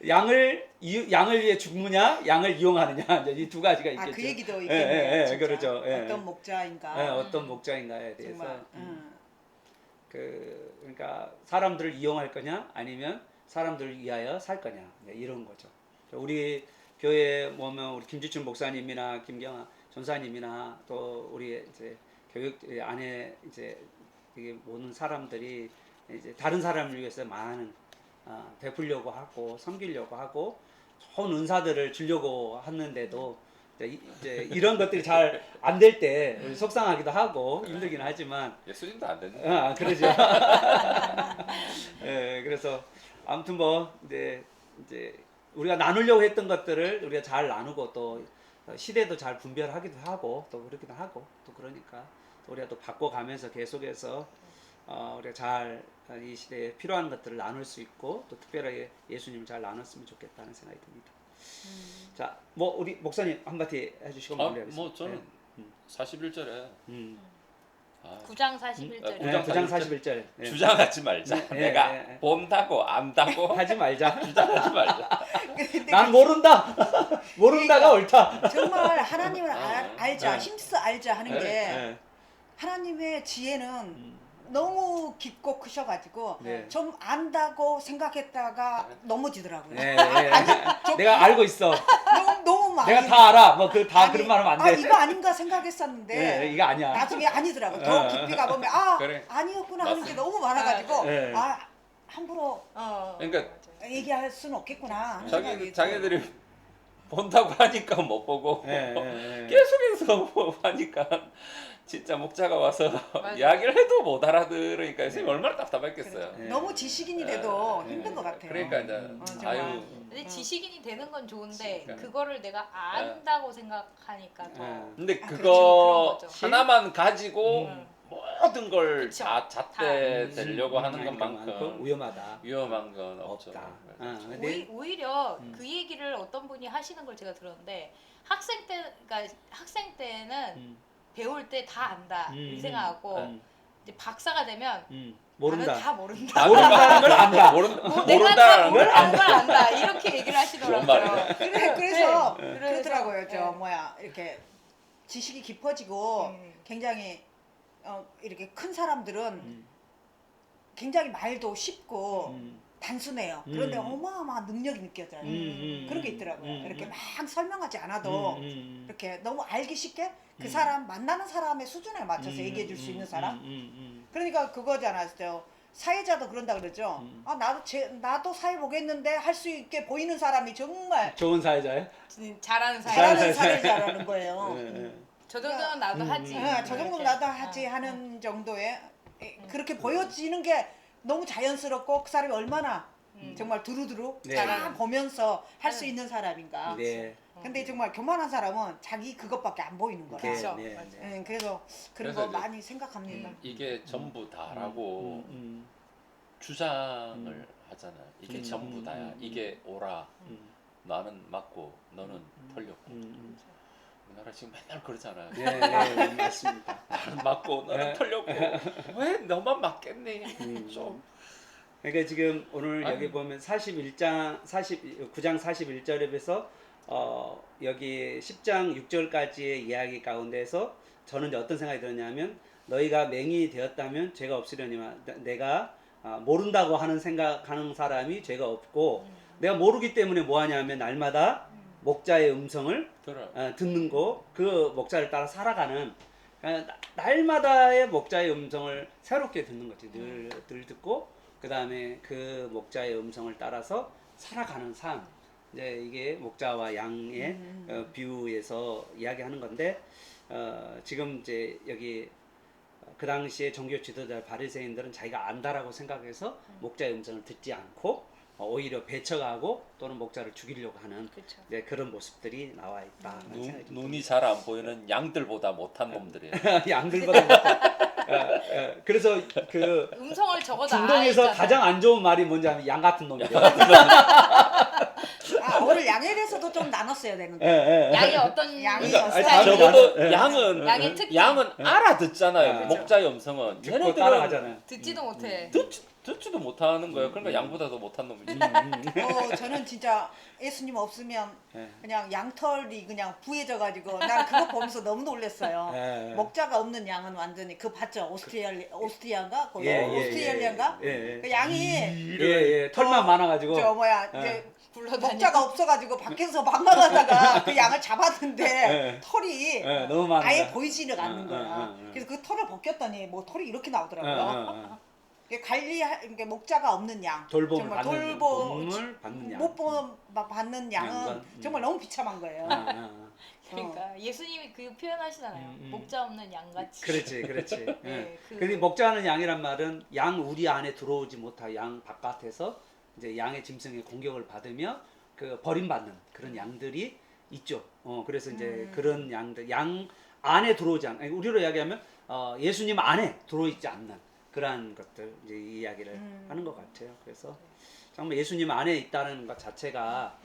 양을 위해 죽느냐, 양을 이용하느냐 이제 이 두 가지가 있겠죠. 그 얘기도 있겠네요. 진짜. 그렇죠. 어떤 목자인가. 어떤 목자인가에 대해서 정말, 그러니까 사람들을 이용할 거냐, 아니면 사람들을 위하여 살 거냐 이런 거죠. 우리 교회 보면 우리 김주춘 목사님이나 김경아 전사님이나 또 우리 이제 교육 안에 이제 모든 사람들이 이제 다른 사람을 위해서 많은 베풀려고 하고 섬기려고 하고 좋은 은사들을 주려고 하는데도 이제 이런 것들이 잘 안 될 때 속상하기도 하고 힘들긴 하지만 예수님도 안 되는. 그러죠. 그래서 아무튼 뭐 이제 우리가 나누려고 했던 것들을 우리가 잘 나누고 또 시대도 잘 분별하기도 하고 또 그러기도 하고 또 그러니까 또 우리가 또 바꿔가면서 계속해서 우리가 잘 이 시대에 필요한 것들을 나눌 수 있고 또 특별하게 예수님을 잘 나눴으면 좋겠다는 생각이 듭니다. 자, 뭐 우리 목사님 한마디 해주시고 마무리하겠습니다. 뭐 저는 41절에 9장 41절에 9장 41절 주장하지 말자. 내가 본다고 안다고 하지 말자. 주장하지 말자. 난 모른다. 모른다가 옳다. 정말 하나님을 알자, 힘써 알자 하는 게 하나님의 지혜는 너무 깊고 크셔가지고 좀 안다고 생각했다가 넘어지더라고요. 내가 알고 있어. 너무 많이. 내가 다 알아. 뭐 그 다 그런 말 하면 안 돼. 이거 아닌가 생각했었는데 이거 아니야. 나중에 아니더라고. 더 깊이 가보면 그래. 아니었구나 하는 게 너무 많아가지고 함부로 그러니까 얘기할 수는 없겠구나 하는 생각이 자기들이 본다고 하니까 못 보고 계속해서 하니까 진짜 목자가 와서 이야기를 해도 못 알아들으니까 선생님 얼마나 답답했겠어요. 너무 지식인이 돼도 힘든 것 같아요. 그러니까 이제 아유. 근데 지식인이 되는 건 좋은데 그거를 내가 안다고 생각하니까 더. 근데 그런 그거 거죠. 하나만 가지고 모든 걸 그쵸. 잣대 되려고 하는 것만큼 위험하다. 위험한 건 없죠. 없다. 오히려 그 얘기를 어떤 분이 하시는 걸 제가 들었는데 학생 때는 배울 때 다 안다 이 생각하고 이제 박사가 되면 모른다. 나는 다 모른다. 모른다는 걸 안다. 내가 다 모른다는 걸 안다. 이렇게 좋은 말이네. 그래서 네. 그러더라고요. 저 네. 뭐야 이렇게 지식이 깊어지고 굉장히 이렇게 큰 사람들은 굉장히 말도 쉽고 단순해요. 그런데 어마어마한 능력이 느껴져요. 그런 게 있더라고요. 이렇게 막 설명하지 않아도 이렇게 너무 알기 쉽게 그 사람 만나는 사람의 수준에 맞춰서 얘기해 줄 수 있는 사람. 그러니까 그거잖아요. 사회자도 그런다 그러죠. 아 나도 사회 보겠는데 할 수 있게 보이는 사람이 정말 좋은 사회자예요? 잘하는 사람. 잘하는 사회자라는 거예요. 저 정도는 나도 하지. 저 정도는 나도 하지 하는 정도의 그렇게 보여지는 게 너무 자연스럽고 그 사람이 얼마나 정말 두루두루 네. 다 보면서 할 수 있는 사람인가. 네. 근데 정말 교만한 사람은 자기 그것밖에 안 보이는 거라. 그렇죠. 네, 맞아요. 네. 그래서 그런 그래서 거 이제 많이 생각합니다. 이게 전부 다라고 주장을 하잖아요. 이게 전부 다야. 이게 옳아. 나는 맞고 너는 틀렸고. 우리나라 지금 맨날 그러잖아요. 네, 네, 맞습니다. 나는 맞고 너는 틀렸고 왜 너만 맞겠니? 좀 그러니까 지금 오늘 아니. 여기 보면 9장 41절에서 여기 10장 6절까지의 이야기 가운데서 저는 이제 어떤 생각이 들었냐면 너희가 맹인이 되었다면 죄가 없으려니와 내가 모른다고 생각하는 사람이 죄가 없고 내가 모르기 때문에 뭐 하냐면 날마다 목자의 음성을 들어. 듣는 거 그 목자를 따라 살아가는 날마다의 목자의 음성을 새롭게 듣는 거지. 늘 듣고 그 다음에 그 목자의 음성을 따라서 살아가는 삶. 이제 이게 목자와 양의 비유에서 이야기하는 건데 지금 이제 여기 그 당시에 종교 지도자 바리새인들은 자기가 안다라고 생각해서 목자의 음성을 듣지 않고 오히려 배척하고 또는 목자를 죽이려고 하는 그렇죠. 네, 그런 모습들이 나와 있다. 눈이 잘 안 보이는 양들보다 못한 놈들이에요. 양들보다 못한. 그래서 그 음성을 적어도 중동에서 알잖아요. 가장 안 좋은 말이 뭔지 아면 양 같은 놈이죠. 오늘 양에 대해서도 좀 나눴어야 되는데. 양이 어떤 양이 스타일이에요? 아니, 다 적어도 예. 양은 특징. 알아듣잖아요. 예. 목자의 음성은 듣고 얘네들은 따라가잖아요. 듣지도 못해. 듣지도 못하는 거예요. 그러니까 양보다 더 못한 놈이지. 저는 진짜 예수님 없으면 예. 그냥 양털이 그냥 부해져가지고 난 그거 보면서 너무 놀랐어요. 예. 목자가 없는 양은 완전히 그 봤죠? 오스트리아인가? 거기 예, 예, 오스트리아인가? 예, 예. 그 양이 예, 털만 많아가지고. 저 뭐야 예. 이제 굴러다니고. 목자가 없어가지고 밖에서 방황하다가 그 양을 잡았는데 예. 털이 예, 너무 많아. 아예 보이지는 않는 거야. 예. 그래서 그 털을 벗겼더니 뭐 털이 이렇게 나오더라고요. 어. 이게 그러니까 목자가 없는 양, 돌봄을 정말 받는 도움을 받는 양. 못 받는 양은 양건, 정말 너무 비참한 거예요. 그러니까 예수님이 그 표현하시잖아요. 목자 없는 양같이. 그렇지. 네, 예. 그- 근데 목자는 양이란 말은 양 우리 안에 들어오지 못하고 양 바깥에서 이제 양의 짐승의 공격을 받으며 그 버림받는 그런 양들이 있죠. 그래서 이제 그런 양들, 양 안에 들어오지 않는, 우리로 이야기하면 예수님 안에 들어있지 않는 그러한 것들 이제 이야기를 하는 것 같아요. 그래서 정말 예수님 안에 있다는 것 자체가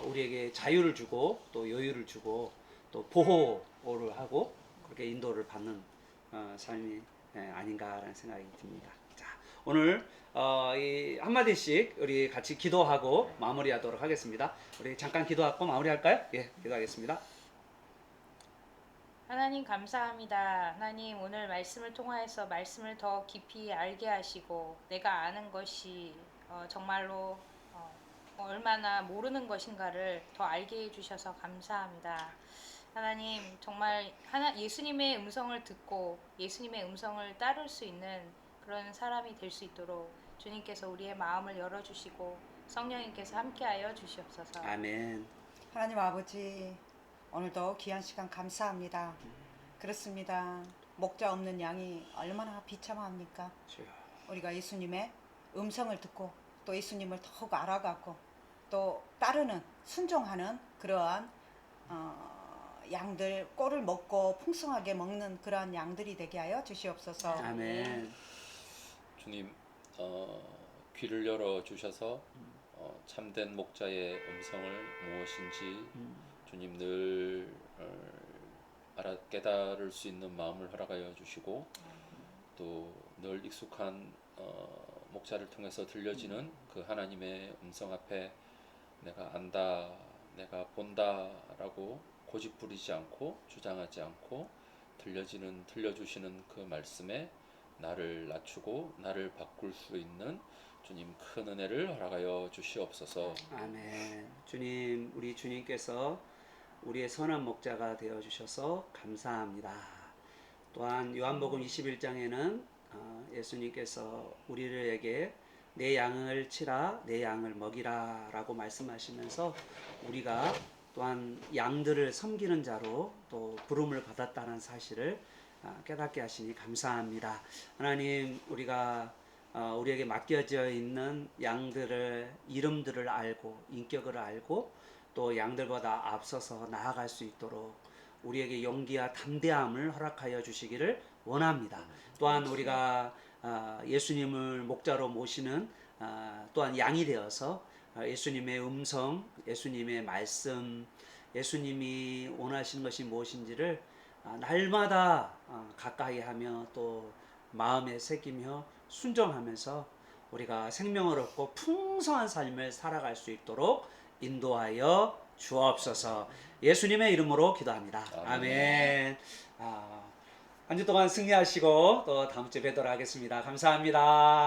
우리에게 자유를 주고 또 여유를 주고 또 보호를 하고 그렇게 인도를 받는 삶이 아닌가라는 생각이 듭니다. 자, 오늘 이 한마디씩 우리 같이 기도하고 마무리하도록 하겠습니다. 우리 잠깐 기도하고 마무리할까요? 예, 기도하겠습니다. 하나님 감사합니다. 하나님 오늘 말씀을 통하여서 말씀을 더 깊이 알게 하시고 내가 아는 것이 정말로 얼마나 모르는 것인가를 더 알게 해주셔서 감사합니다. 하나님 정말 예수님의 음성을 듣고 예수님의 음성을 따를 수 있는 그런 사람이 될 수 있도록 주님께서 우리의 마음을 열어주시고 성령님께서 함께하여 주시옵소서. 아멘. 하나님 아버지, 오늘도 귀한 시간 감사합니다. 그렇습니다. 목자 없는 양이 얼마나 비참합니까? 우리가 예수님의 음성을 듣고 또 예수님을 더욱 알아가고 또 따르는 순종하는 그러한 양들, 꼴을 먹고 풍성하게 먹는 그러한 양들이 되게 하여 주시옵소서. 아멘. 주님 귀를 열어 주셔서 참된 목자의 음성을 무엇인지 주님 늘 깨달을 수 있는 마음을 허락하여 주시고 또 늘 익숙한 목자를 통해서 들려지는 그 하나님의 음성 앞에 내가 안다, 내가 본다라고 고집 부리지 않고 주장하지 않고 들려주시는 그 말씀에 나를 낮추고 나를 바꿀 수 있는 주님 큰 은혜를 허락하여 주시옵소서. 아멘. 주님, 우리 주님께서 우리의 선한 목자가 되어 주셔서 감사합니다. 또한 요한복음 21장에는 예수님께서 우리에게 내 양을 치라, 내 양을 먹이라 라고 말씀하시면서 우리가 또한 양들을 섬기는 자로 또 부름을 받았다는 사실을 깨닫게 하시니 감사합니다. 하나님, 우리가 우리에게 맡겨져 있는 양들의 이름들을 알고 인격을 알고 또 양들보다 앞서서 나아갈 수 있도록 우리에게 용기와 담대함을 허락하여 주시기를 원합니다. 또한 우리가 예수님을 목자로 모시는 또한 양이 되어서 예수님의 음성, 예수님의 말씀, 예수님이 원하시는 것이 무엇인지를 날마다 가까이 하며 또 마음에 새기며 순종하면서 우리가 생명을 얻고 풍성한 삶을 살아갈 수 있도록 인도하여 주옵소서. 예수님의 이름으로 기도합니다. 아멘. 한 주 동안 승리하시고 또 다음 주에 뵙도록 하겠습니다. 감사합니다.